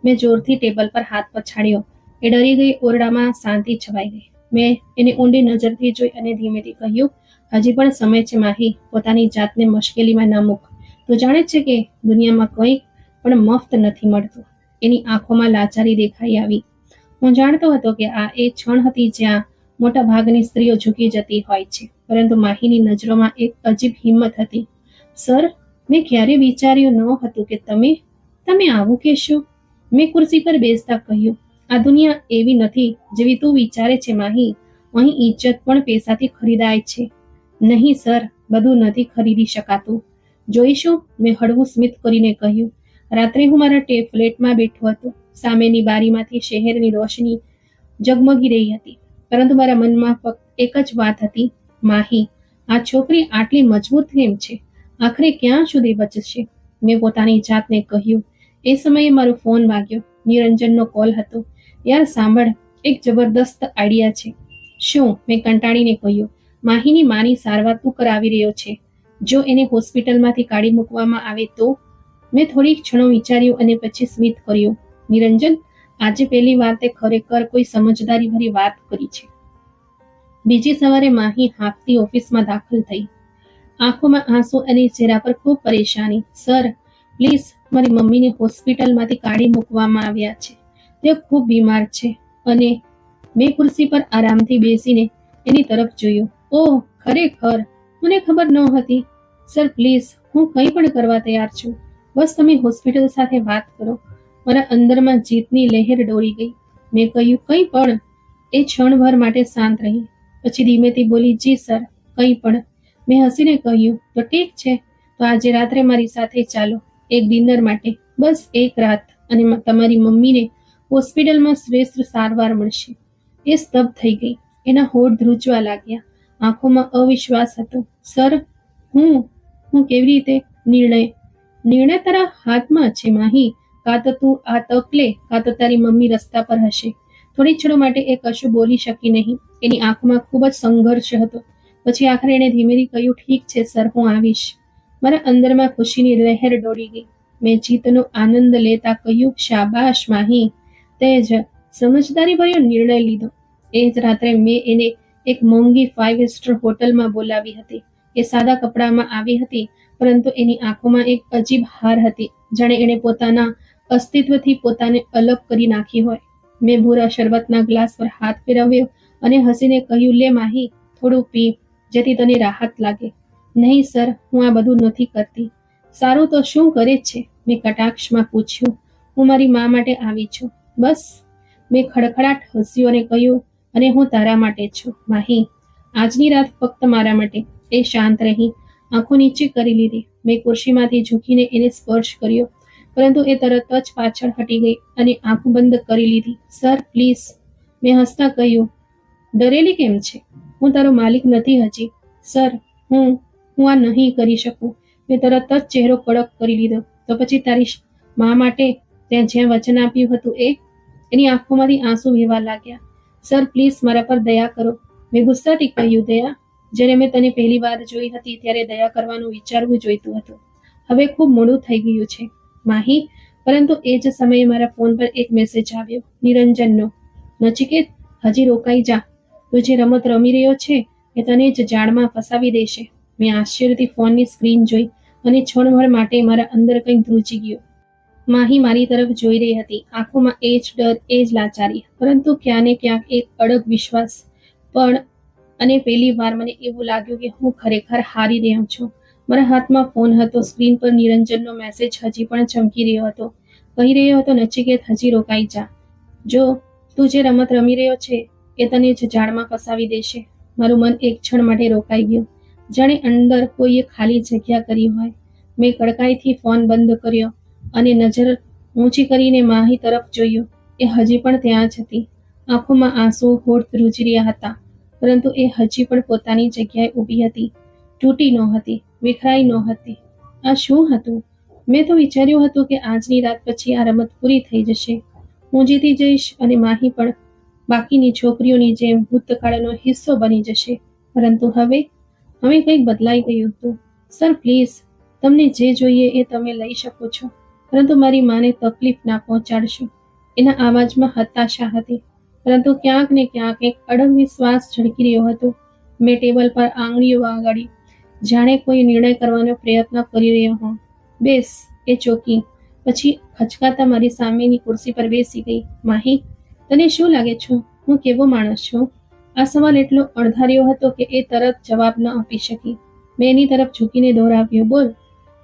મેં જોરથી ટેબલ પર હાથ પછાડ્યો. એ ડરી ગઈ. ઓરડામાં શાંતિ છવાઈ ગઈ. મેં એને ઊંડી નજરથી જોઈ અને ધીમેથી કહ્યું, હજી પણ સમય છે માહી, પોતાની જાતને મુશ્કેલીમાં ન મૂક. તું જાણે છે કે દુનિયામાં કંઈ પણ મફત નથી મળતું. એની આંખોમાં લાચારી દેખાઈ આવી. હું જાણતો હતો કે આ એ ક્ષણ હતી જ્યાં મોટા ભાગની સ્ત્રીઓ ઝૂકી જતી હોય છે, પરંતુ માહીની નજરોમાં એક અજીબ હિંમત હતી. સર, મેં ક્યારેય વિચાર્યું ન હતું કે તમે આવું કહેશો. મેં ખુરશી પર બેસતા કહ્યું, આ દુનિયા એવી નથી જેવી તું વિચારે છે માહી. અહીં ઇજ્જત પણ પૈસાથી ખરીદાય છે. નહીં સર, બધું નથી ખરીદી શકાતું. જોઈશું, મેં હળવું સ્મિત કરીને કહ્યું. રાત્રે હું મારા ફ્લેટમાં બેઠો હતો. સામેની બારીમાંથી શહેરની રોશની ઝગમગી રહી હતી, પરંતુ મારા મનમાં ફક્ત એક જ વાત હતી, માહી, આ છોકરી આટલી મજબૂત કેમ છે? આખરે ક્યાં સુધી બચશે? મેં પોતાની જાતને કહ્યું. એ સમયે મારો ફોન વાગ્યો. નિરંજનનો કોલ હતો. યાર સાંભળ, એક જબરદસ્ત આઈડિયા છે. શું? મેં કંટાળીને કહ્યું. માહીની માની સારવાર તું કરાવી રહ્યો છે. જો એને હોસ્પિટલમાંથી કાઢી મૂકવામાં આવે તો? મેં થોડીક ક્ષણો વિચાર્યું અને પછી સ્મિત કર્યું. નિરંજન, આજે પહેલી વાર તે ખરેખર કોઈ સમજદારીભરી વાત કરી છે. બીજી સવારે માહી હાંફતી ઓફિસમાં દાખલ થઈ. આંખોમાં આંસુ અને ચહેરા પર ખૂબ પરેશાની. સર, પ્લીઝ, મારી મમ્મીને હોસ્પિટલમાંથી કાઢી મૂકવામાં આવ્યા છે. તેઓ ખૂબ બીમાર છે. અને મેં ખુરશી પર આરામથી બેસીને એની તરફ જોયું. ઓહ, ખરેખર? મને ખબર નહોતી. સર પ્લીઝ, હું કંઈ પણ કરવા તૈયાર છું. બસ તમે હોસ્પિટલ સાથે વાત કરો. મારા અંદરમાં જીતની લહેર દોડી ગઈ. મેં કહ્યું, કંઈ પણ? એ ક્ષણભર માટે શાંત રહી. પછી ધીમેથી બોલી, જી સર, કંઈ પણ. મેં હસીને કહ્યું, તો ઠીક છે, તો આજે રાત્રે મારી સાથે ચાલો, એક ડિનર માટે. બસ એક રાત, અને તમારી મમ્મીને હોસ્પિટલમાં શ્રેષ્ઠ સારવાર મળશે. એ સ્તબ્ધ થઈ ગઈ. એના હોઠ ધ્રુજવા લાગ્યા. આંખોમાં અવિશ્વાસ હતો. સર, હું કેવી રીતે? નિર્ણય તારા હાથમાં છે માહી. કાં તો તું આ તક લે, કાં તો તારી મમ્મી રસ્તા પર હશે. થોડી ક્ષણો માટે એ કશું બોલી શકી નહીં. એની આંખમાં ખૂબ જ સંઘર્ષ હતો. પછી આખરે એણે ધીમેથી કહ્યું, ઠીક છે સર, હું આવીશ. મારા અંદરમાં ખુશીની લહેર દોડી ગઈ. મેં જીતનો આનંદ લેતા કહ્યું, શાબાશ માહી, તે જ સમજદારીભર્યો નિર્ણય લીધો. એ જ રાત્રે મેં એને એક મોંઘી 5 સ્ટાર હોટલમાં બોલાવી હતી. એ સાદા કપડામાં આવી હતી, પરંતુ એની આંખોમાં એક અજીબ હાર હતી, જાણે એણે પોતાના અસ્તિત્વથી પોતાને અલગ કરી નાખી હોય. મેં ભૂરા શરબતના ગ્લાસ પર હાથ ફેરવ્યો અને હસીને કહ્યું, લે માહી, થોડું પી, જેથી તને રાહત લાગે. નહીં સર, હું આ બધું નથી કરતી. સારું, તો શું કરે છે? મેં કટાક્ષમાં પૂછ્યું. હું મારી મા માટે આવી છું. બસ? મેં ખડખડાટ હસ્યું અને કહ્યું, અને હું તારા માટે છું માહી. આજની રાત ફક્ત મારા માટે. એ શાંત રહી, આંખો નીચે કરી લીધી. મેં ખુરશીમાંથી ઝૂકીને એને સ્પર્શ કર્યો, પરંતુ એ તરત જ પાછળ હટી ગઈ અને આંખો બંધ કરી લીધી. સર પ્લીઝ, મેં હસતા કહ્યું. ડરેલી કેમ છે? હું તારો માલિક નથી હજી. સર, હું આ નહીં કરી શકું. મેં તરત જ ચહેરો કડક કરી લીધો. તો પછી તારી મા માટે ત્યાં જ્યાં વચન આપ્યું હતું એની આંખોમાંથી આંસુ વહેવા લાગ્યા. સર પ્લીઝ, મારા પર દયા કરો. મેં ગુસ્સાથી કહ્યું, દયા? જ્યારે મેં તને પહેલી વાર જોઈ હતી ત્યારે દયા કરવાનું વિચારવું જોઈતું હતું. હવે ખૂબ મોડું થઈ ગયું છે માહી. પરંતુ એ જ સમયે મારા ફોન પર એક મેસેજ આવ્યો, નિરંજનનો. નચિકેત, હજી રોકાઈ જા. તું જે રમત રમી રહ્યો છે એ તને જ જાળમાં ફસાવી દેશે. મેં આશ્ચર્યથી ફોનની સ્ક્રીન જોઈ અને ક્ષણભર માટે મારા અંદર કંઈક ધ્રુજી ગયું. માહી મારી તરફ જોઈ રહી હતી. આંખોમાં એ જ ડર, એ જ લાચારી, પરંતુ ક્યાં ને ક્યાંક એક અડગ વિશ્વાસ પણ. અને પહેલી વાર મને એવું લાગ્યું કે હું ખરેખર હારી રહ્યો છું. મારા હાથમાં ફોન હતો. સ્ક્રીન પર નિરંજનનો મેસેજ હજી પણ ચમકી રહ્યો હતો. કહી રહ્યો હતો, નચિકેત, હજી રોકાઈ જા. જો તું જે રમત રમી રહ્યો છે એ તને જ જાળમાં ફસાવી દેશે. મારું મન એક ક્ષણ માટે રોકાઈ ગયું, જાણે અંદર કોઈએ ખાલી જગ્યા કરી હોય. મેં કડકાઈથી ફોન બંધ કર્યો અને નજર ઊંચી કરીને માહી તરફ જોયું. એ હજી પણ ત્યાં જ હતી. આંખોમાં આંસુ હોઠ ધ્રુજી રહ્યા હતા, પરંતુ એ હજી પણ પોતાની જગ્યાએ ઊભી હતી. તૂટી નહોતી, વિખરાઈ નહોતી. આ શું હતું? મેં તો વિચાર્યું હતું કે આજની રાત પછી આ રમત પૂરી થઈ જશે. હું જીતી જઈશ અને માહી પણ બાકીની છોકરીઓની જેમ ભૂતકાળનો હિસ્સો બની જશે. પરંતુ હવે કંઈક બદલાઈ ગયું હતું. સર પ્લીઝ, તમને જે જોઈએ એ તમે લઈ શકો છો, પરંતુ મારી માને તકલીફ ના પહોંચાડશો. એના અવાજમાં હતાશા હતી, પરંતુ ક્યાંક ને ક્યાંક એક અડગ વિશ્વાસ ઝળકી રહ્યો હતો. મેં ટેબલ પર આંગળીઓ વગાડી, જાણે કોઈ નિર્ણય કરવાનો પ્રયત્ન કરી રહ્યો હોઉં. બેસ. એ ચોકી. પછી ખચકાતા મારી સામેની ખુરશી પર બેસી ગઈ. માહી, તને શું લાગે છે હું કેવો માણસ છું? આ સવાલ એટલો અણધાર્યો હતો કે એ તરત જવાબ ન આપી શકી. મેં એની તરફ ઝૂકીને દોહરાવ્યો, બોલ,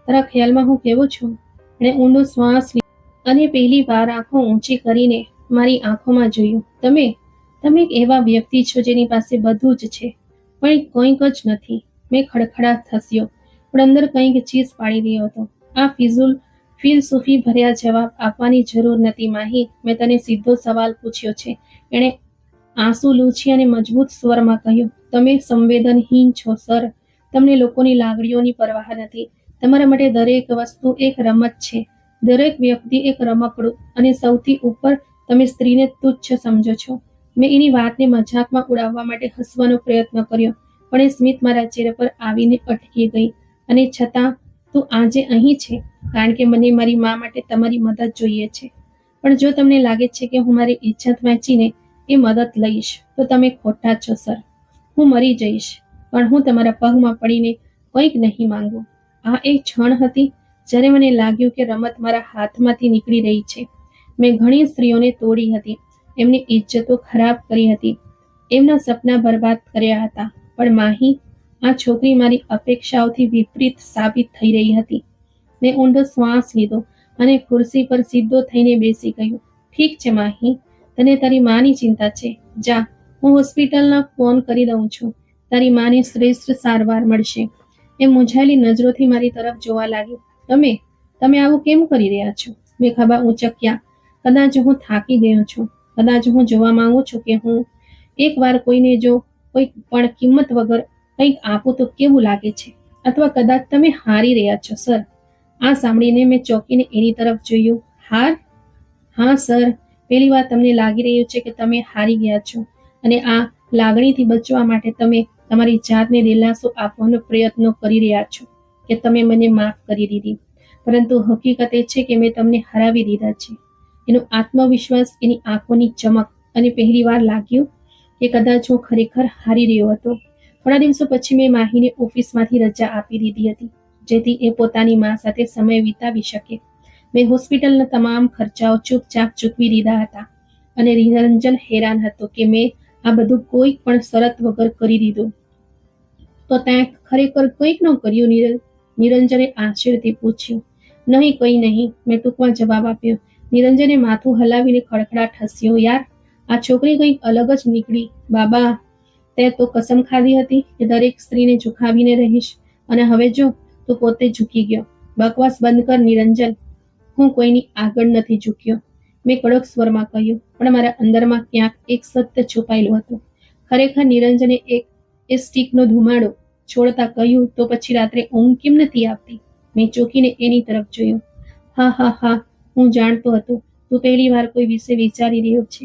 તારા ખ્યાલમાં હું કેવો છું? એણે ઊંડો શ્વાસ લીધો અને પહેલી વાર આંખો ઊંચી કરીને મારી આંખોમાં જોયું. તમે એક એવા વ્યક્તિ છો જેની પાસે બધું જ છે, પણ કંઈક જ નથી. મેં ખડખડાટ હસ્યો, પણ અંદર કંઈક ચીસ પાડી રહ્યો હતો. આ ફિલસૂફી ભર્યા જવાબ આપવાની જરૂર નથી માહી. મેં તને સીધો સવાલ પૂછ્યો છે. એણે આંસુ લૂછી અને મજબૂત સ્વરમાં કહ્યું, તમે સંવેદનહીન છો સર. તમને લોકોની લાગણીઓની પરવાહ નથી. તમારા માટે દરેક વસ્તુ એક રમત છે, દરેક વ્યક્તિ એક રમકડું, અને સૌથી ઉપર તમે સ્ત્રીને તુચ્છ સમજો છો. મેં એની વાતને મજાકમાં ઉડાવવા માટે હસવાનો પ્રયત્ન કર્યો, પણ એ સ્મિત મારા ચહેરા પર આવીને અટકી ગઈ. અને છતાં તું આજે અહીં છે કારણ કે મને મારી મા માટે તમારી મદદ જોઈએ છે. પણ જો તમને લાગે છે કે હું મારી ઇજ્જત વેચીને એ મદદ લઈશ, તો તમે ખોટા છો સર. હું મરી જઈશ, પણ હું તમારા પગમાં પડીને કંઈક નહીં માંગુ. આ એક ક્ષણ હતી જ્યારે મને લાગ્યું કે રમત મારા હાથમાંથી નીકળી રહી છે. મેં ઘણી સ્ત્રીઓને તોડી હતી, એમની ઇજ્જતો ખરાબ કરી હતી, એમના સપના બરબાદ કર્યા હતા, પણ માહી, આ છોકરી મારી અપેક્ષાઓથી વિપરીત સાબિત થઈ રહી હતી. મેં ઊંડો શ્વાસ લીધો અને ખુરશી પર સીધો થઈને બેસી ગયો. ઠીક છે માહી, તને તારી માની ચિંતા છે. જા, હું હોસ્પિટલના ફોન કરી દઉં છું. તારી માને શ્રેષ્ઠ સારવાર મળશે. એ મૂંઝાયેલી નજરોથી મારી તરફ જોવા લાગી. તમે આવું કેમ કરી રહ્યા છો? મેં ખભા ઊંચક્યા. કદાચ હું થાકી ગયો છું. કદાચ હું જોવા માંગુ છું કે હું એકવાર કોઈને જો કોઈ પણ કિંમત વગર કંઈક આપું તો કેવું લાગે છે. અથવા કદાચ તમે હારી રહ્યા છો સર. આ સાંભળીને મેં ચોંકીને એની તરફ જોયું. હાર? હા સર, પહેલી વાર તમને લાગી રહ્યું છે કે તમે હારી ગયા છો, અને આ લાગણીથી બચવા માટે તમે તમારી જાતને દિલાસો આપવાનો પ્રયત્ન કરી રહ્યા છો કે તમે મને માફ કરી દીધી. પરંતુ હકીકત એ છે કે મેં તમને હરાવી દીધા છે. એનો આત્મવિશ્વાસ, એની આંખોની ચમક, અને પહેલી વાર લાગ્યું કે કદાચ હું ખરેખર હારી રહ્યો હતો. થોડા દિવસો પછી મેં માહીને ઓફિસમાંથી રજા આપી દીધી હતી, જેથી એ પોતાની મા સાથે સમય વિતાવી શકે. મેં હોસ્પિટલના તમામ ખર્ચાઓ ચૂપચાપ ચૂકવી દીધા હતા, અને નિરંજન હેરાન હતો કે મેં આ બધું કોઈ પણ શરત વગર કરી દીધું. તો ત્યાં ખરેખર કંઈક ન કર્યું? નિરંજને આશ્ચર્યથી પૂછ્યું. નહીં, કંઈ નહીં, મેં ટૂંકમાં જવાબ આપ્યો. નિરંજને માથું હલાવીને ખડખડાટ હસ્યો. યાર, આ છોકરી કંઈક અલગ જ નીકળી. બાબા, તે તો કસમ ખાધી હતી કે દરેક સ્ત્રીને ઝુકાવીને રહીશ, અને હવે જો તું પોતે ઝૂકી ગયો. બકવાસ બંધ કર નિરંજન. હું કોઈની આગળ નથી ઝૂક્યો, મેં કડક સ્વરમાં કહ્યું, પણ મારા અંદરમાં ક્યાંક એક સત્ય છુપાયેલું હતું. ખરેખર નિરંજને એ સ્ટીકનો ધુમાડો છોડતા કહ્યું, તો પછી રાત્રે ઊંઘ કેમ નથી આવતી? મેં ચોંકીને એની તરફ જોયું. હા હા હા, હું જાણતો હતો તું પહેલી વાર કોઈ વિશે વિચારી રહ્યો છે,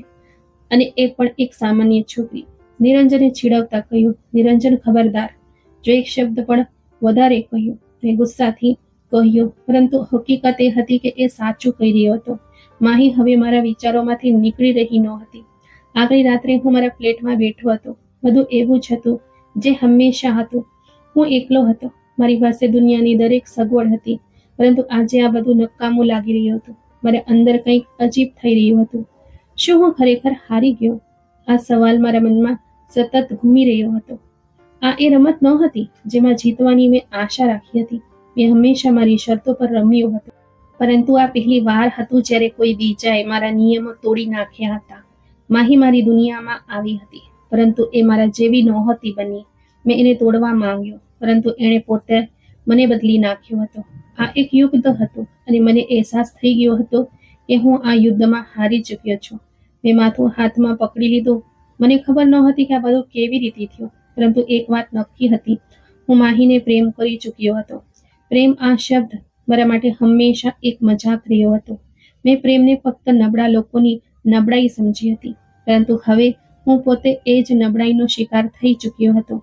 અને એ પણ એક સામાન્ય છોકરી. નિરંજને છીડવતા કહ્યું. નિરંજન, ખબરદાર, જો એક શબ્દ પણ વધારે કહ્યું. મેં ગુસ્સાથી કહ્યું, પરંતુ હકીકત એ હતી કે એ સાચું કહી રહ્યો હતો. માહી હવે મારા વિચારોમાંથી નીકળી રહી નહોતી. આગલી રાત્રે હું મારા ફ્લેટમાં બેઠો હતો. બધું એવું જ હતું જે હંમેશા હતું. હું એકલો હતો. મારી પાસે દુનિયાની દરેક સગવડ હતી, પરંતુ આજે આ બધું નકામું લાગી રહ્યું હતું. મારા અંદર કંઈક અજીબ થઈ રહ્યું હતું. શું હું ખરેખર હારી ગયો? આ સવાલ મારા મનમાં સતત ઘૂમી રહ્યો હતો. આ એ રમત નહોતી જેમાં જીતવાની મેં આશા રાખી હતી. મેં હંમેશા મારી શરતો પર રમ્યો હતો, પરંતુ આ પહેલી વાર હતું જ્યારે કોઈ બીજાએ મારા નિયમો તોડી નાખ્યા હતા. માહી મારી દુનિયામાં આવી હતી, પરંતુ એ મારા જેવી નહોતી બની. મેં એને તોડવા માંગ્યો, પરંતુ એણે પોતે મને બદલી નાખ્યો હતો. આ એક યુદ્ધ હતું, અને મને અહેસાસ થઈ ગયો હતો કે હું આ યુદ્ધમાં હારી ચૂક્યો છું. મેં માથું હાથમાં પકડી લીધું. મને ખબર નહોતી કે આ બધું કેવી રીતે થયું, પરંતુ એક વાત નક્કી હતી, હું માહીને પ્રેમ કરી ચૂક્યો હતો. પ્રેમ આ શબ્દ મારા માટે હંમેશા એક મજાક રહ્યો હતો. મેં પ્રેમને ફક્ત નબળા લોકોની નબળાઈ સમજી હતી, પરંતુ હવે હું પોતે એ જ નબળાઈનો શિકાર થઈ ચૂક્યો હતો.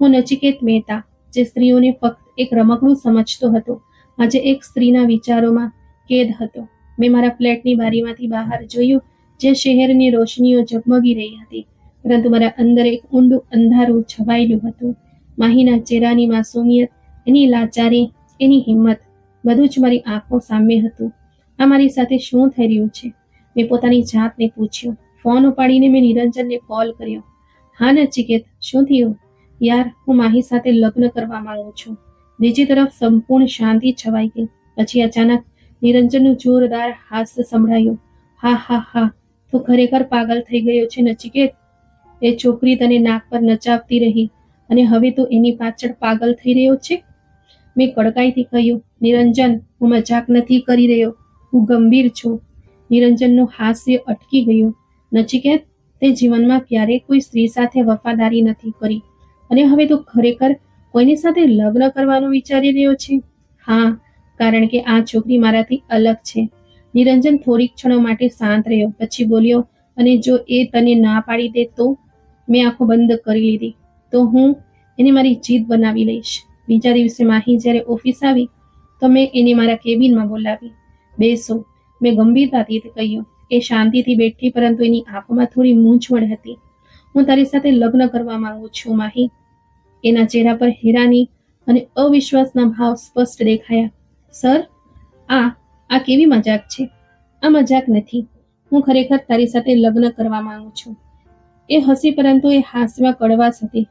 હું નચિકેત મહેતા, જે સ્ત્રીઓને ફક્ત એક રમકડું સમજતો હતો, આજે એક સ્ત્રીના વિચારોમાં કેદ હતો. મેં મારા ફ્લેટની બારીમાંથી બહાર જોયું, જે શહેરની રોશનીઓ ઝગમગી રહી હતી, પરંતુ મારા અંદર એક ઊંડું અંધારું છવાયેલું હતું. માહીના ચહેરાની માસૂમિયત, એની લાચારી, એની હિંમત, બધું જ મારી આંખો સામે હતું. આ મારી સાથે શું થઈ રહ્યું છે? મેં પોતાની જાતને પૂછ્યું. ફોન ઉપાડીને મેં નિરંજનને કોલ કર્યો. હા નચિકેત, શું થયું? યાર, હું માહી સાથે લગ્ન કરવા માંગુ છું. બીજી તરફ સંપૂર્ણ શાંતિ છવાઈ ગઈ. પછી અચાનક નિરંજનનું જોરદાર હાસ્ય સંભળાયું. હા હા હા, તું ખરેખર પાગલ થઈ ગયો છે નચિકેત. એ છોકરી તને નાક પર નચાવતી રહી અને હવે તું એની પાછળ પાગલ થઈ રહ્યો છે? મેં કડકાઈથી કહ્યું. નિરંજન, હું મજાક નથી કરી રહ્યો, હું ગંભીર છું. નિરંજનનું હાસ્ય અટકી ગયું. નચિકેત, તે જીવનમાં ક્યારેય કોઈ સ્ત્રી સાથે વફાદારી નથી કરી અને હવે તું ખરેખર કોઈની સાથે લગ્ન કરવાનું વિચારી રહ્યો છે? હા, કારણ કે આ છોકરી મારાથી અલગ છે. નિરંજન થોડીક ક્ષણો માટે શાંત રહ્યો, પછી બોલ્યો, અને જો એ તને ના પાડી દે તો? મેં આંખો બંધ કરી લીધી. તો હું એને મારી જીત બનાવી લઈશ. બીજા દિવસે માહી જ્યારે ઓફિસ આવી તો મેં એને મારા કેબિનમાં બોલાવી. બેસો, મેં ગંભીરતાથી કહ્યું. એ શાંતિથી બેઠી, પરંતુ એની આંખોમાં થોડી મૂંઝવણ હતી. હું તારી સાથે લગ્ન કરવા માંગુ છું માહી. એના ચહેરા પર હેરાની અને અવિશ્વાસના ભાવ સ્પષ્ટ દેખાયા. સર, આ કેવી મજાક છે? આ મજાક નથી. હું ખરેખર તારી સાથે લગ્ન કરવા માંગુ છું. એ હસી, પરંતુ એ હાસ્યમાં કડવાશ હતી.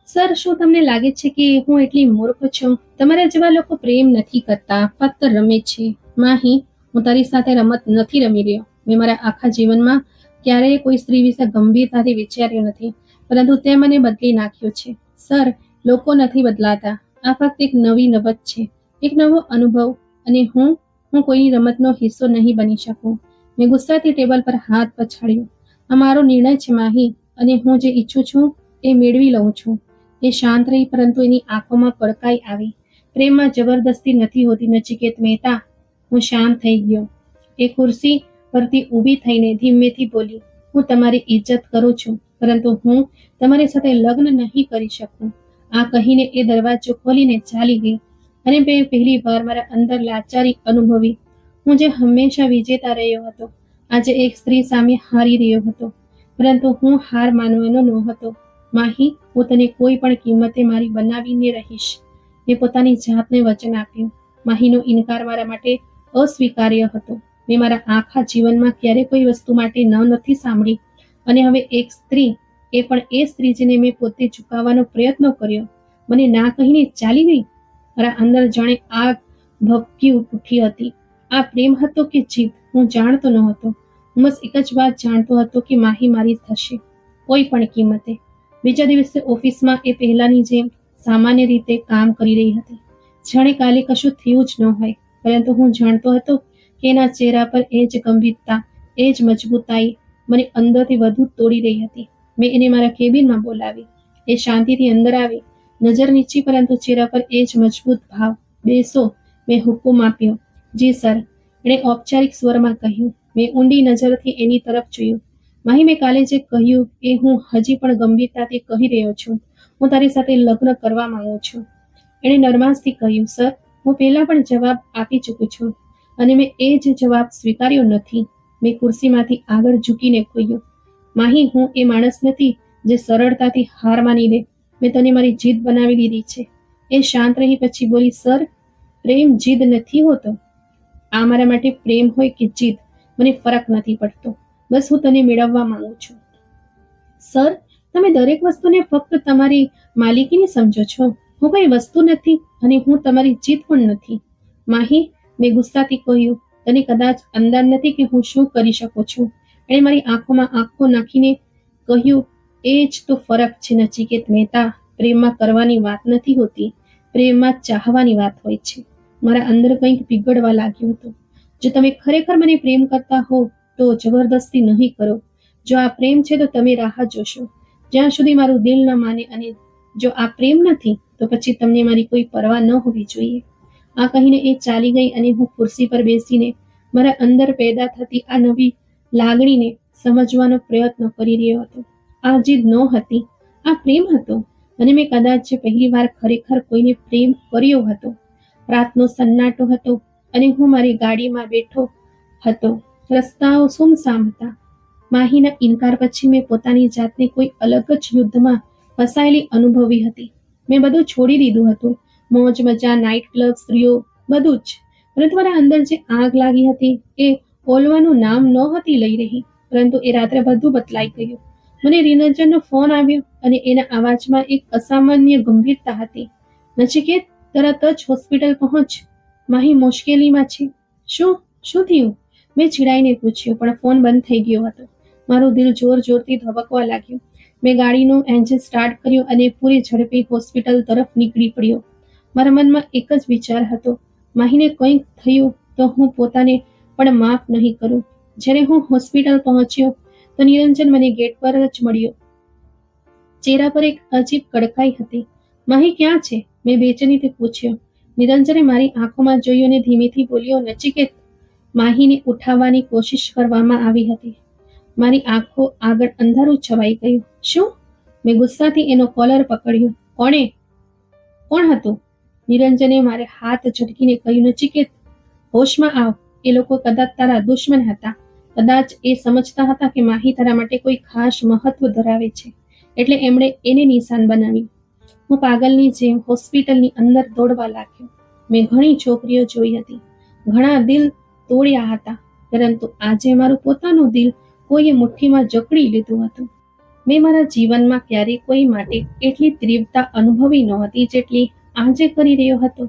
સર, શું તમને લાગે છે કે હું એટલી મૂર્ખ છું? તમારા જેવા લોકો પ્રેમ નથી કરતા, ફક્ત રમે છે. માહી, હું તારી સાથે રમત નથી રમી રહ્યો. મેં મારા આખા જીવનમાં ક્યારેય કોઈ સ્ત્રી વિશે ગંભીરતાથી વિચાર્યું નથી, પરંતુ તે મને બદલી નાખ્યો છે. સર, લોકો નથી બદલાતા. આ ફક્ત એક નવી રમત છે, એક નવો અનુભવ, અને હું કોઈની રમતનો હિસ્સો નહીં બની શકું. મેં ગુસ્સાથી ટેબલ પર હાથ પછાડ્યો. આ મારો નિર્ણય છે માહી, અને હું જે ઈચ્છું છું એ મેળવી લઉં છું. એ શાંત રહી, પરંતુ એની આંખોમાં કડકાઈ આવી. પ્રેમમાં જબરદસ્તી નથી હોતી નચિકેત મહેતા. હું શાંત થઈ ગયો. એ ખુરશી પરથી ઊભી થઈને ધીમેથી બોલી. હું તમારી ઇજ્જત કરું છું, પરંતુ હું તમારી સાથે લગ્ન નહીં કરી શકું. આ કહીને એ દરવાજો ખોલીને ચાલી ગઈ, અને મેં પહેલી વાર મારા અંદર લાચારી અનુભવી. હું જે હંમેશા વિજેતા રહ્યો હતો, આજે એક સ્ત્રી સામે હારી રહ્યો હતો, પરંતુ હું હાર માનવાનો નહોતો. માહી, હું તને કોઈ પણ કિંમતે મારી બનાવીને રહીશ. મેં પોતાની જાતને વચન આપ્યું. માહીનો ઇનકાર મારા માટે અસ્વીકાર્ય હતો. મેં મારા આખા જીવનમાં ક્યારેય કોઈ વસ્તુ માટે ન નથી સાંભળી, અને હવે એક સ્ત્રી, એ પણ એ સ્ત્રી જેને મેં પોતે ઝુકાવવાનો પ્રયત્ન કર્યો, મને ના કહીને ચાલી ગઈ. મારા અંદર જાણે આગ ભભકી ઉઠી હતી. આ પ્રેમ હતો કે જીત, હું જાણતો ન હતો. હું બસ એક જ વાત જાણતો હતો કે માહી મારી થશે, કોઈ પણ કિંમતે. બીજા દિવસે ઓફિસમાં એ પહેલાની જેમ સામાન્ય રીતે કામ કરી રહી હતી, જાણે કાલે કશું થયું જ ન હોય. પરંતુ હું જાણતો હતો કે એના ચહેરા પર એ જ ગંભીરતા, એ જ મજબૂતાઈ મને અંદરથી વધુ તોડી રહી હતી. મેં એને મારા કેબિનમાં બોલાવી. એ શાંતિથી અંદર આવી, નજર નીચી, પરંતુ ચહેરા પર એ જ મજબૂત ભાવ. બેસો, મેં હુકુમ આપ્યો. જી સર, એણે ઔપચારિક સ્વરમાં કહ્યું. મેં ઊંડી નજરથી એની તરફ જોયું. માહી, મેં કાલે જે કહ્યું એ હું હજી પણ ગંભીરતાથી કહી રહ્યો છું. હું તારી સાથે લગ્ન કરવા માંગુ છું. એણે નરમાશથી કહ્યું. સર, હું પહેલા પણ જવાબ આપી ચૂકી છું, અને મેં એ જ જવાબ સ્વીકાર્યો નથી. મેં ખુરશીમાંથી આગળ ઝૂકીને કહ્યું. માહી, હું એ માણસ નથી જે સરળતાથી હાર માની લે. મેં તને મારી જીદ બનાવી લીધી છે. એ શાંત રહી, પછી બોલી. સર, પ્રેમ જીદ નથી હોતો. આ મારા માટે પ્રેમ હોય કે જીદ, મને ફરક નથી પડતો. બસ હું તને મેળવવા માંગુ છું. સર, તમે દરેક વસ્તુને ફક્ત તમારી માલિકીની સમજો છો. હું કોઈ વસ્તુ નથી, અને હું તમારી જીત પણ નથી. માહી, મેં ગુસ્સાથી કહ્યું. તને કદાચ અંદાજ નથી કે હું શું કરી શકું છું. એણે મારી આંખોમાં આંખો નાખીને કહ્યું. એ જ તો ફરક છે નચિકેત મહેતા. પ્રેમમાં કરવાની વાત નથી હોતી, પ્રેમમાં ચાહવાની વાત હોય છે. મારા અંદર કંઈક પીગળવા લાગ્યું હતું. જો તમે ખરેખર મને પ્રેમ કરતા હો તો જબરદસ્તી નહીં કરો. જો આ પ્રેમ છે તો તમે રાહ જોશો જ્યાં સુધી મારું દિલ ન માને, અને જો આ પ્રેમ નથી તો પછી તમને મારી કોઈ પરવા ન હોવી જોઈએ. આ કહીને એ ચાલી ગઈ અને હું ખુરશી પર બેસીને મારા અંદર પેદા થતી આ નવી લાગણીને સમજવાનો પ્રયત્ન કરી રહ્યો હતો. આ જીદ ન હતી, આ પ્રેમ હતો. અને મેં કદાચ પહેલી વાર ખરેખર કોઈને પ્રેમ કર્યો હતો. રાતનો સન્નાટો હતો અને હું મારી ગાડીમાં બેઠો હતો. રસ્તાઓ સુમસામ હતા. માહીના ઇનકાર પછી મેં પોતાની જાતને કોઈ અલગ જ યુદ્ધમાં ફસાયેલી અનુભવી હતી. મેં બધું છોડી દીધું હતું, મોજ મજા, નાઇટ ક્લબ, સ્ત્રીઓ, બધું જ. પરંતુ મારા અંદર જે આગ લાગી હતી એ ઓલવાનું નામ નહોતી લઈ રહી. પરંતુ એ રાત્રે બધું બદલાઈ ગયું. મને નિરંજનનો ફોન આવ્યો અને એના અવાજમાં એક અસામાન્ય ગંભીરતા હતી. નચિકેત, તરત જ હોસ્પિટલ પહોંચ, માહી મુશ્કેલીમાં છે. શું શું થયું? મેં ચીડાઈને પૂછ્યું, પણ ફોન બંધ થઈ ગયો હતો. મારું દિલ જોર જોરથી ધબકવા લાગ્યું. મેં ગાડીનું એન્જિન સ્ટાર્ટ કર્યું અને પૂરી ઝડપે હોસ્પિટલ તરફ નીકળી પડ્યો. મારા મનમાં એક જ વિચાર હતો, માહીને કંઈક થયું તો હું પોતાને પણ માફ નહીં કરું. જ્યારે હું હોસ્પિટલ પહોંચ્યો તો નિરંજન મને ગેટ પર જ મળ્યો. ચહેરા પર એક અજીબ કડકાઈ હતી. માહી ક્યાં છે? મેં બેચેનીથી પૂછ્યું. નિરંજને મારી આંખોમાં જોયું અને ધીમેથી બોલ્યો, નચિકેત. માહીને ઉઠાવવાની કોશિશ કરવામાં આવી હતી. મારી આંખો આગળ અંધારું છવાઈ ગયું. શું? મેં ગુસ્સાથી એનો કોલર પકડ્યો. કોણ હતું? નિરંજને મારે હાથ ઝટકીને કહ્યું, નચિકેત, હોશમાં આવ. એ લોકો કદાચ તારા દુશ્મન હતા. કદાચ એ સમજતા હતા કે માહી તારા માટે કોઈ ખાસ મહત્વ ધરાવે છે, એટલે એમણે એને નિશાન બનાવ્યું. હું પાગલની જેમ હોસ્પિટલની અંદર દોડવા લાગ્યો. મેં ઘણી છોકરીઓ જોઈ હતી, ઘણા દિલ તોડ્યા હતા, પરંતુ આજે મારું પોતાનું દિલ કોઈએ મુઠ્ઠીમાં જકડી લીધું હતું. મેં મારા જીવનમાં ક્યારેય કોઈ માટે એટલી તીવ્રતા અનુભવી નહોતી જેટલી આજે કરી રહ્યો હતો.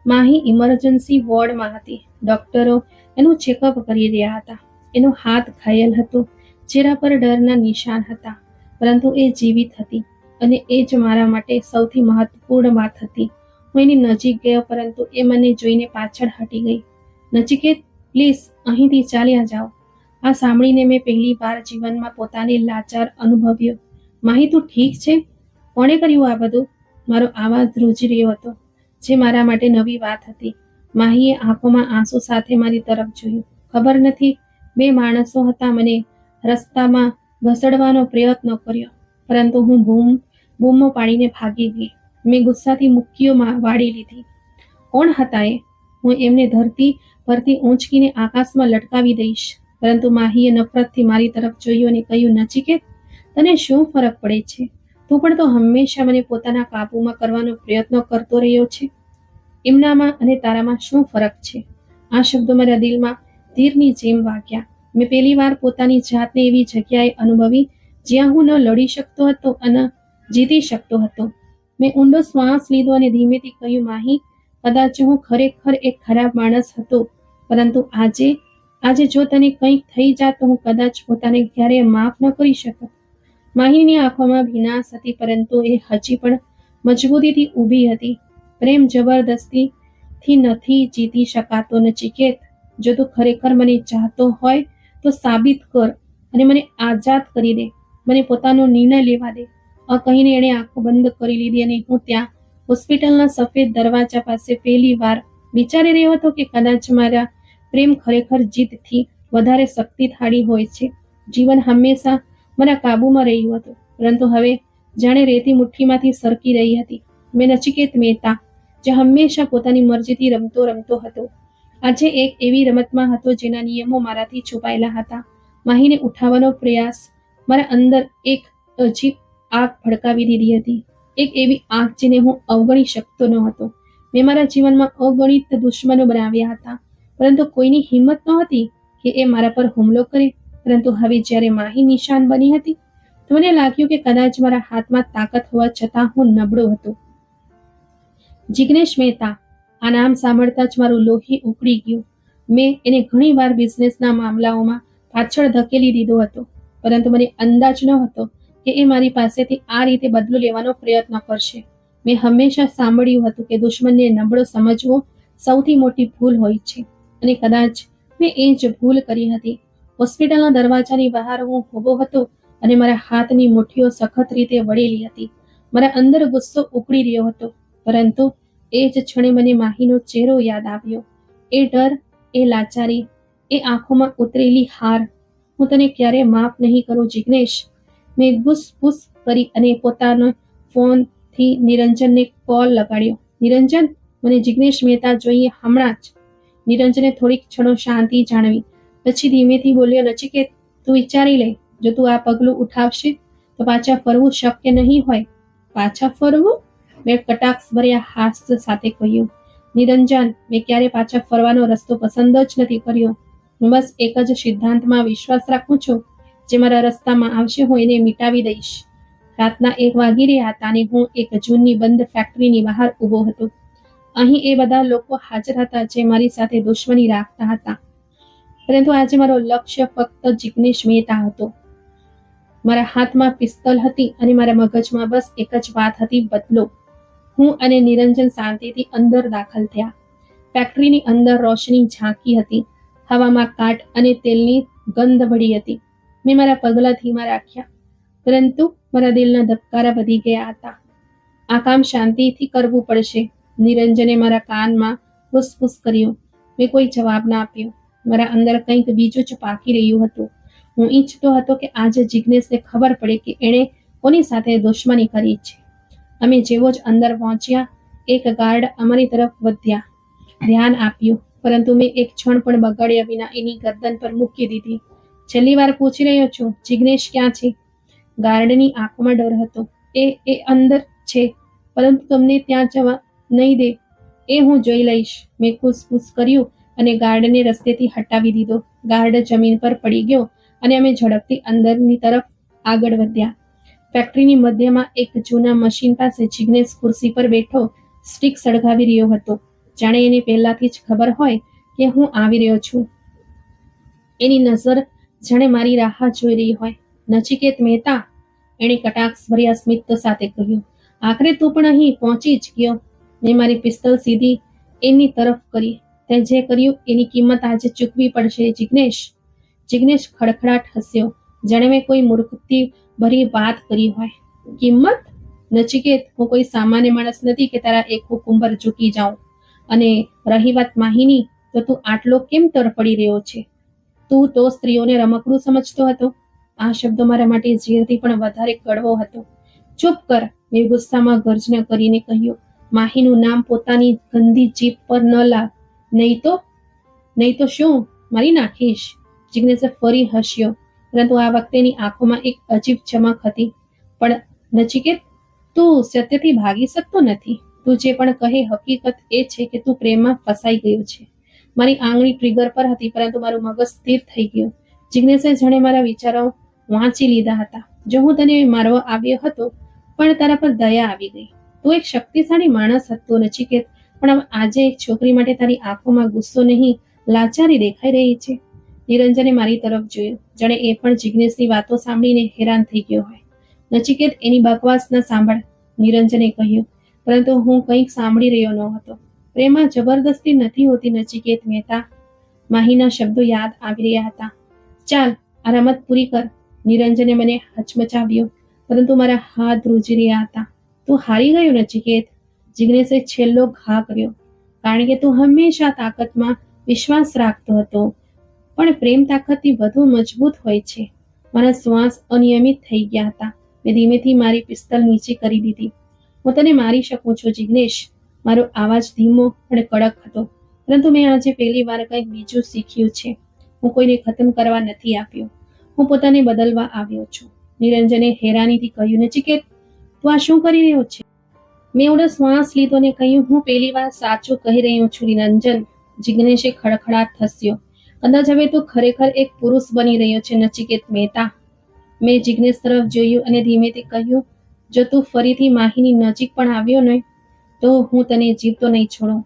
માહી ઇમરજન્સી વોર્ડમાં હતી. ડોક્ટરો એનું ચેકઅપ કરી રહ્યા હતા. એનો હાથ ઘાયલ હતો, ચહેરા પર ડરના નિશાન હતા, પરંતુ એ જીવિત હતી, અને એ જ મારા માટે સૌથી મહત્વપૂર્ણ વાત હતી. હું એની નજીક ગયો, પરંતુ એ મને જોઈને પાછળ હટી ગઈ. નચિકેત, પ્લીઝ અહીંથી ચાલ્યા જાઓ. આ સાંભળીને મેં પહેલી વાર જીવનમાં પોતાને લાચાર અનુભવ્યો. માહી, તું ઠીક છે? કોણે કર્યું આ બધું? મારો અવાજ ધ્રુજી રહ્યો હતો, જે મારા માટે નવી વાત હતી. માહીએ આંખોમાં આંસુ સાથે મારી તરફ જોયું. ખબર નથી, બે માણસો હતા મને રસ્તામાં ઘસડવાનો પ્રયત્ન કર્યો, પરંતુ હું બૂમો પાડીને ભાગી ગઈ. મેં ગુસ્સાથી મુક્કીઓ વાળી લીધી. કોણ હતા એ? હું એમને ધરતી પરથી ઊંચકીને આકાશમાં લટકાવી દઈશ. પરંતુ માહીએ નફરતથી મારી તરફ જોયું અને કહ્યું, નચિકેત, તને શું ફરક પડે છે? તું પણ તો હંમેશા મને પોતાના કાબૂમાં કરવાનો પ્રયત્ન કરતો રહ્યો છે. એમનામાં અને તારામાં શું ફરક છે? આ શબ્દો મારા દિલમાં તીરની જેમ વાગ્યા. મેં પહેલી વાર પોતાની જાતને એવી જગ્યાએ અનુભવી જ્યાં હું ન લડી શકતો હતો અને જીતી શકતો હતો. મેં ઊંડો શ્વાસ લીધો અને ધીમેથી કહ્યું, માહી, કદાચ હું ખરેખર એક ખરાબ માણસ હતો, પરંતુ આજે જો તને કંઈક થઈ જાત તો હું કદાચ પોતાને ક્યારેય માફ ન કરી શકત. માહીની આંખોમાં ભીનાશ હતી, પરંતુ એ હજી પણ મજબૂતીથી ઊભી હતી. પ્રેમ જબરદસ્તીથી નથી જીતી શકાતો, નચિકેત. જો તું ખરેખર મને ચાહતો હોય તો સાબિત કર અને મને આઝાદ કરી દે. મને પોતાનો નિર્ણય લેવા દે. આ કહીને એણે આંખો બંધ કરી લીધી અને હું ત્યાં હોસ્પિટલના સફેદ દરવાજા પાસે પહેલી વાર વિચારી રહ્યો હતો કે કદાચ મારા પ્રેમ ખરેખર જીદથી વધારે શક્તિશાળી હોય છે. જીવન હંમેશા મારા કાબૂમાં રહ્યું હતું, પરંતુ હવે જાણે રેતી મુઠ્ઠીમાંથી સરકી રહી હતી. મેં નચિકેત મહેતા, જે હંમેશા પોતાની મરજીથી રમતો હતો, આજે એક એવી રમતમાં હતો જેના નિયમો મારાથી છુપાયેલા હતા. માહીને ઉઠાવવાનો પ્રયાસ મારા અંદર એક અજીબ આગ ભડકાવી દીધી હતી. એક એવી આગ જેને હું અવગણી શકતો ન હતો. મેં મારા જીવનમાં અગણિત દુશ્મનો બનાવ્યા હતા, પરંતુ કોઈની હિંમત નહોતી કે એ મારા પર હુમલો કરે. પરંતુ હવે જ્યારે માહી નિશાન બની હતી તો મને લાગ્યું કે કદાચ મારા હાથમાં તાકાત હોવા છતાં હું નબળો હતો. જિગ્નેશ મહેતા, આ નામ સાંભળતા જ મારું લોહી ઉકળી ગયું. મેં એને ઘણી વાર બિઝનેસના મામલાઓમાં પાછળ ધકેલી દીધો હતો, પરંતુ મને અંદાજ ન હતો કે એ મારી પાસેથી આ રીતે બદલો લેવાનો પ્રયત્ન કરશે. મેં હંમેશા સાંભળ્યું હતું કે દુશ્મનને નબળો સમજવો સૌથી મોટી ભૂલ હોય છે, અને કદાચ મેં એ જ ભૂલ કરી હતી. હોસ્પિટલના દરવાજાની બહાર હું ઊભો હતો અને મારા હાથની મુઠ્ઠીઓ સખત રીતે વળેલી હતી. મારા અંદર ગુસ્સો ઉકળી રહ્યો હતો, પરંતુ એ જ ક્ષણે મને માહીનો ચહેરો યાદ આવ્યો. એ ડર, એ લાચારી, એ આંખોમાં ઉતરેલી હાર. હું તને ક્યારે માફ નહીં કરું જિગ્નેશ. મેં બુસ કરી અને પોતાના ફોનથી નિરંજનને કોલ લગાડ્યો. નિરંજન, મને જિગ્નેશ મહેતા જોઈએ હમણાં જ. નિરંજને થોડીક ક્ષણો શાંતિ જાણવી, પછી ધીમેથી બોલ્યો, નચિકેત, તું વિચારી લે, જો તું આ પગલું ઉઠાવશે તો પાછા ફરવું શક્ય નહીં હોય. પાછા ફરવું? મેં કટાક્ષભર્યા હાસ્ય સાથે કહ્યું. નિરંજન, મેં ક્યારે પાછા ફરવાનો રસ્તો પસંદ જ નથી કર્યો. હું બસ એક જ સિદ્ધાંતમાં વિશ્વાસ રાખું છું, જે મારા રસ્તામાં આવશે હું એને મિટાવી દઈશ. રાતના 1 વાગી રહ્યા હતા અને હું એક જૂની બંધ ફેક્ટરીની બહાર ઊભો હતો. અહીં એ બધા લોકો હાજર હતા જે મારી સાથે દુશ્મની રાખતા હતા, પરંતુ આજે મારો લક્ષ્ય ફક્ત જિગ્નેશ મહેતા હતો. મારા હાથમાં પિસ્તોલ હતી અને મારા મગજમાં બસ એક જ વાત હતી, બદલો. હું અને નિરંજન શાંતિથી અંદર દાખલ થયા. ફેક્ટરીની અંદર રોશની ઝાંકી હતી. હવામાં કાટ અને તેલની ગંધ ભળી હતી. મેં મારા પગલાં ધીમા રાખ્યા, પરંતુ મારા દિલના ધબકારા વધી ગયા હતા. આ કામ શાંતિથી કરવું પડશે. નિરંજને મારા કાનમાં ફૂસફૂસ કર્યું. મેં કોઈ જવાબ ના આપ્યો. મારા અંદર કંઈક બીજું જ પાકી રહ્યું હતું. હું ઈચ્છતો હતો કે આજે જિગ્નેશને ખબર પડે કે એણે કોની સાથે દુશ્મની કરી છે. અમે જેવો જ અંદર પહોંચ્યા, એક ગાર્ડ અમારી તરફ વધ્યા. ધ્યાન આપ્યું, પરંતુ મેં એક ક્ષણ પણ બગાડ્યા વિના એની ગરદન પર મૂકી દીધી. છેલ્લી વાર પૂછી રહ્યો છું, જિગ્નેશ ક્યાં છે? ગાર્ડની આંખોમાં ડર હતો. એ અંદર છે, પરંતુ તમને ત્યાં જવા નહીં દે. એ હું જોઈ લઈશ. મેં ફૂસફૂસ કર્યું અને ગાર્ડને રસ્તેથી હટાવી દીધો. ગાર્ડ જમીન પર પડી ગયો અને અમે ઝડપથી અંદરની તરફ આગળ વધ્યા. ફેક્ટરીની મધ્યમાં એક જૂના મશીન પાસે જિગ્નેશ ખુરશી પર બેઠો સ્ટિક સળગાવી રહ્યો હતો, જાણે એને પહેલાથી જ ખબર હોય કે હું આવી રહ્યો છું. એની નજર જાણે મારી રાહ જોઈ રહી હોય. નચિકેત મહેતા, એણે કટાક્ષભર્યા સ્મિત સાથે કહ્યું, આખરે તું પણ અહીં પહોંચી જ ગયો. મેં મારી પિસ્તોલ સીધી એની તરફ કરી. તે જે કર્યું એની કિંમત આજે ચૂકવી પડશે જિગ્નેશ. જિગ્નેશ ખડખડાટ હસ્યો, જાણે મેં કોઈ મૂર્ખથી ભરી વાત કરી હોય. કિંમત? નચિકેત, હું કોઈ સામાન્ય માણસ નથી કે તારા એક હુકુમ પર ઝૂકી જાઉં. અને રહી વાત માહીની, તો તું આટલો કેમ તડફડી રહ્યો છે? તું તો સ્ત્રીઓને રમકડું સમજતો હતો. આ શબ્દો મારા માટે ઝેરથી પણ વધારે કડવો હતો. ચૂપ કર, મેં ગુસ્સામાં ગર્જના કરીને કહ્યું. માહીનું નામ પોતાની ગંદી જીભ પર ન લાવ, નહીં તો શું મારી નાખીશ? જિગ્નેશે ફરી હસ્યો, પરંતુ આ વખતે એની આંખોમાં એક અજીબ ચમક હતી. પણ નચિકેત, તું સત્યથી ભાગી શકતો નથી. તું જે પણ કહે, હકીકત એ છે કે તું પ્રેમમાં ફસાઈ ગયો છે. મારી આંગળી ટ્રિગર પર હતી, પરંતુ મારું મગજ સ્થિર થઈ ગયું. જિગ્નેશે જાણે મારા વિચારો વાંચી લીધા હતા. જો હું તને મારવા આવ્યો હતો, પણ તારા પર દયા આવી ગઈ. તું એક શક્તિશાળી માણસ હતો નચિકેત, પણ આજે એક છોકરી માટે તારી આંખોમાં ગુસ્સો નહીં, લાચારી દેખાઈ રહી છે. નિરંજને મારી તરફ જોયું, જાણે એ પણ જિગ્નેશની વાતો સાંભળીને હેરાન થઈ ગયો હોય. નચિકેત, એની બકવાસ ન સાંભળ, નિરંજને કહ્યું, પરંતુ હું કંઈક સાંભળી રહ્યો ન હતો. પ્રેમમાં જબરદસ્તી નથી હોતી નચિકેત મહેતા. માહીના શબ્દો યાદ આવી રહ્યા હતા. ચાલ, આ રમત પૂરી કર. નિરંજને મને હચમચાવ્યો, પરંતુ મારા હાથ ધ્રુજી રહ્યા હતા. તું હારી ગયો નચિકેત. જિગ્નેશે છેલ્લો ઘા કર્યો. કારણ કે તું હંમેશા તાકાતમાં વિશ્વાસ રાખતો હતો, પણ પ્રેમ તાકાતથી વધુ મજબૂત હોય છે. મારા શ્વાસ અનિયમિત થઈ ગયા હતા. મેં ધીમેથી મારી પિસ્તોલ નીચે કરી દીધી. હું તને મારી શકું છું જિગ્નેશ. મારો અવાજ ધીમો અને કડક હતો, પરંતુ મેં આજે પહેલી વાર કંઈક બીજું શીખ્યું છે. હું કોઈને ખતમ કરવા નથી આવ્યો, હું પોતાને બદલવા આવ્યો છું. નિરંજને હેરાનીથી કહ્યું, નચિકેત, તું આ શું કરી રહ્યો છે? મેં ઓડો શ્વાસ લીધો અને કહ્યું, હું પહેલી વાર સાચું કહી રહ્યો છું નિરંજન. જિગ્નેશે ખડખડાટ હસ્યો. કદાચ હવે તું ખરેખર એક પુરુષ બની રહ્યો છે નચિકેત મહેતા. મેં જિગ્નેશ તરફ જોયું અને ધીમેથી કહ્યું, જો તું ફરીથી માહીની નજીક પણ આવ્યો ને, તો હું તને જીવતો નહીં છોડું.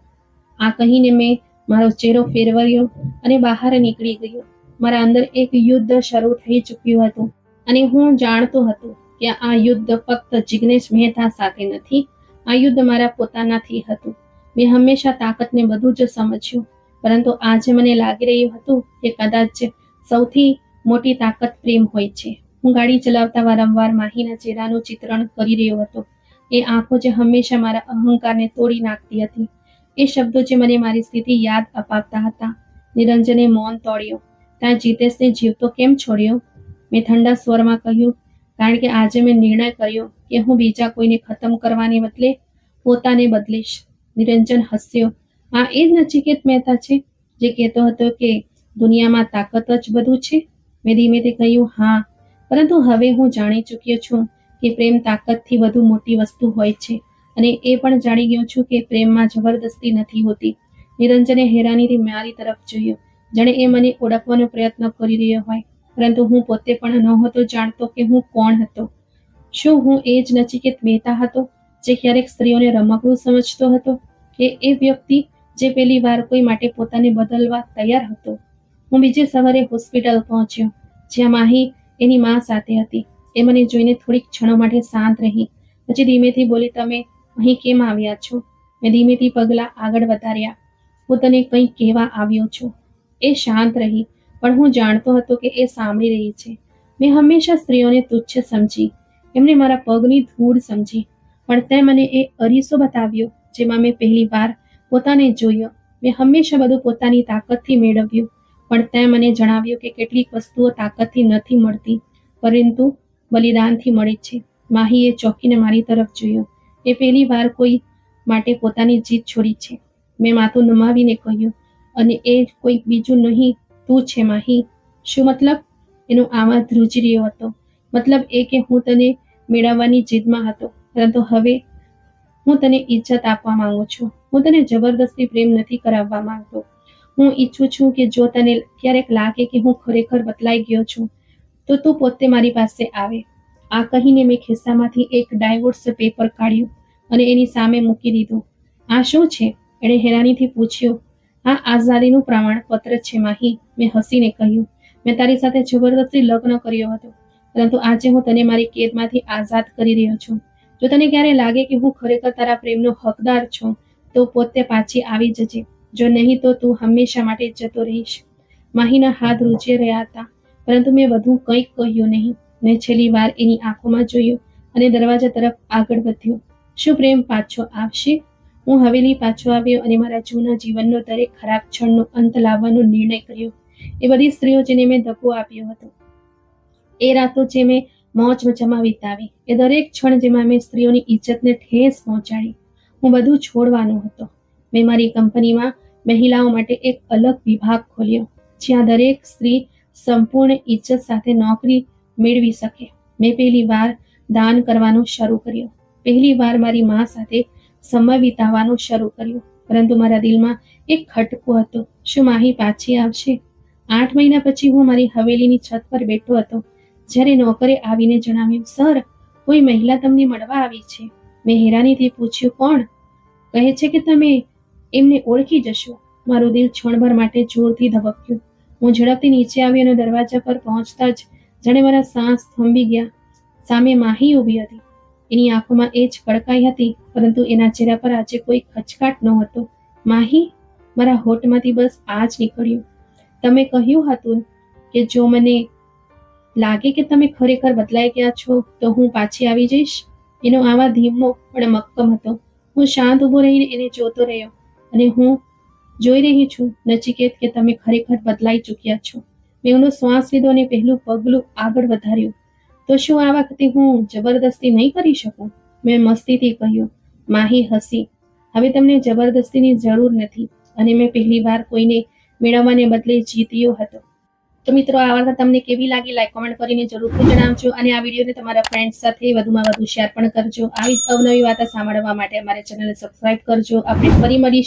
આ કહીને મેં મારો ચહેરો ફેરવ્યો અને બહાર નીકળી ગયો. મારા અંદર એક યુદ્ધ શરૂ થઈ ચૂક્યું હતું અને હું જાણતો હતો કે આ યુદ્ધ ફક્ત જિગ્નેશ મહેતા સાથે નથી, આ યુદ્ધ મારા પોતાનાથી હતું. મેં હંમેશા તાકાતને બધું જ સમજ્યું, પરંતુ આજે મને લાગી રહ્યું હતું કે કદાચ સૌથી મોટી તાકાત પ્રેમ હોય છે. હું ગાડી ચલાવતા વારંવાર માહીના ચહેરાનું ચિત્રણ કરી રહ્યો હતો. એ આંખો જે હંમેશા મારા અહંકારને તોડી નાખતી હતી, એ શબ્દો જે મને મારી સ્થિતિ યાદ અપાવતા હતા. નિરંજને મૌન તોડ્યો. ત્યાં જીતેશને જીવતો કેમ છોડ્યો? મેં ઠંડા સ્વરમાં કહ્યું, કારણ કે આજે મેં નિર્ણય કર્યો કે હું બીજા કોઈને ખતમ કરવાને બદલે પોતાને બદલીશ. નિરંજન હસ્યો. આ એ જ નચિકેત મહેતા છે જે કહેતો હતો કે દુનિયામાં તાકાત જ બધું છે? મેં ધીમેથી કહ્યું, હા, પરંતુ હવે હું જાણી ચૂક્યો છું કે પ્રેમ તાકાતથી વધુ મોટી વસ્તુ હોય છે, અને એ પણ જાણી ગયો છું કે પ્રેમમાં જબરદસ્તી નથી હોતી. નિરંજને હેરાનીથી મારી તરફ જોયું, જાણે એ મને ઓળખવાનો પ્રયત્ન કરી રહ્યો હોય, પરંતુ હું પોતે પણ નહોતો જાણતો કે હું કોણ હતો. શું હું એ જ નચિકેત મહેતા હતો જે ક્યારેક સ્ત્રીઓને રમકડું સમજતો હતો, કે એ વ્યક્તિ જે પહેલી વાર કોઈ માટે પોતાને બદલવા તૈયાર હતો? હું બીજે સવારે હોસ્પિટલ પહોંચ્યો, જ્યાં માહી એની મા સાથે હતી. એ મને જોઈને થોડીક ક્ષણો માટે શાંત રહી, પછી ધીમેથી બોલી, તમે અહીં કેમ આવ્યા છો? મેં ધીમેથી પગલાં આગળ વધાર્યા. હું તને કંઈક કહેવા આવ્યો છું. એ શાંત રહી, પણ હું જાણતો હતો કે એ સાંભળી રહી છે. મેં હંમેશા સ્ત્રીઓને તુચ્છ સમજી, એમને મારા પગની ધૂળ સમજી, પણ તે મને એ અરીસો બતાવ્યો જેમાં મેં પહેલી વાર પોતાને જોયો. મેં હંમેશા બધું પોતાની તાકાતથી મેળવ્યું, પણ તે મને જણાવ્યું કે કેટલીક વસ્તુઓ તાકાતથી નથી મળતી, પરંતુ બલિદાનથી મળે છે. માહીએ ચોંકીને મારી તરફ જોયું. એ પહેલી વાર કોઈ માટે પોતાની જીત છોડી છે. મેં માથું નમાવીને કહ્યું, અને એ કોઈ બીજું નહીં, તું છે માહી. શું મતલબ? એનો આવાજ ધ્રુજી રહ્યો હતો. મતલબ એ કે હું તને મેળવવાની જીદમાં હતો, પરંતુ હવે હું તને ઇજ્જત આપવા માંગુ છું. હું તને જબરદસ્તી પ્રેમ નથી કરાવવા માંગતો. હું ઈચ્છું છું કે જો તને ક્યારેક લાગે કે હું ખરેખર બદલાઈ ગયો છું, તો તું પોતે મારી પાસે આવે. આ કહીને મેં ખિસ્સામાંથી એક ડાયવોર્સ પેપર કાઢ્યું અને એની સામે મૂકી દીધું. આ શું છે? એણે હેરાનીથી પૂછ્યું. આ આઝાદીનું પ્રમાણપત્ર છે માહી, મેં હસીને કહ્યું. મેં તારી સાથે જબરદસ્તી લગ્ન કર્યો હતો, પરંતુ આજે હું તને મારી કેદમાંથી આઝાદ કરી રહ્યો છું. જો તને ક્યારે લાગે કે હું ખરેખર તારા પ્રેમનો હકદાર છું, તો પોતે પાછી આવી જજે. જો નહીં તો તું હંમેશા માટે જતો રહીશ. માહીના હાથ રૂંજી રહ્યા હતા, પરંતુ મેં વધુ કંઈક કહ્યું નહીં. મેં છેલ્લી વાર એની આંખોમાં જોયું અને દરવાજા તરફ આગળ વધ્યો. શું પ્રેમ પાછો આવશે? હું હવેલી પાછો આવ્યો અને મારા જૂના જીવનનો દરેક ખરાબ ક્ષણનો અંત લાવવાનો નિર્ણય કર્યો. એ બધી સ્ત્રીઓ જેને મેં ધક્કો આપ્યો હતો, એ રાતો જે મેં મોજ મજામાં વિતાવી, એ દરેક ક્ષણ જેમાં મેં સ્ત્રીઓની ઇજ્જતને ઠેસ પહોંચાડી, હું બધું છોડવાનો હતો. મેં મારી કંપનીમાં મહિલાઓ માટે એક અલગ વિભાગ ખોલ્યો, જ્યાં દરેક સ્ત્રી સંપૂર્ણ ઇજ્જત સાથે નોકરી મેળવી શકે. મેં પહેલી વાર દાન કરવાનું શરૂ કર્યું. પહેલી વાર મારી મા સાથે સમય વિતાવવાનું શરૂ કર્યું. પરંતુ મારા દિલમાં એક ખટકો હતો. શું માહી પાછી આવશે? 8 મહિના પછી હું મારી હવેલીની છત પર બેઠો હતો, જ્યારે નોકરે આવીને જણાવ્યું, સર, કોઈ મહિલા તમને મળવા આવી છે. મેં હેરાનીથી પૂછ્યું, કોણ? કહે છે કે તમે એમને ઓળખી જશો. મારું દિલ ક્ષણભર માટે જોરથી ધબક્યું. હું ઝડપથી નીચે આવી અને દરવાજા પર પહોંચતા જ જાણે મારા સાંસ થંભી ગયા. સામે માહી ઊભી હતી. એની આંખોમાં એ જ કડકાઈ હતી, પરંતુ એના ચહેરા પર આજે કોઈ ખચકાટ નહોતો. માહી? મારા હોઠમાંથી બસ આ જ નીકળ્યું. તમે કહ્યું હતું કે જો મને લાગે કે તમે ખરેખર બદલાઈ ગયા છો, તો હું પાછી આવી જઈશ. એનો આવા ધીમો પણ મક્કમ હતો. હું શાંત ઊભો રહીને એને જોતો રહ્યો. અને હું જોઈ રહી છું નચિકેત, કે તમે ખરેખર બદલાઈ ચૂક્યા છો. મેં ઊંડો શ્વાસ લીધો અને પહેલું પગલું આગળ વધાર્યું. તો શું આ વખતે હું જબરદસ્તી નહીં કરી શકું? મેં મસ્તીથી કહ્યું. માહી હસી. હવે તમને જબરદસ્તીની જરૂર નથી, અને મેં પહેલી વાર કોઈને મેળવવાને બદલે જીત્યો હતો. તો મિત્રો, આ વાર્તા તમને કેવી લાગી, લાઈક કોમેન્ટ કરીને જરૂરથી જણાવજો, અને આ વિડીયોને તમારા ફ્રેન્ડ્સ સાથે વધુમાં વધુ શેર પણ કરજો. આવી જ અવનવી વાર્તા સાંભળવા માટે અમારી ચેનલને સબસ્ક્રાઇબ કરજો. આપણે ફરી મળીશું.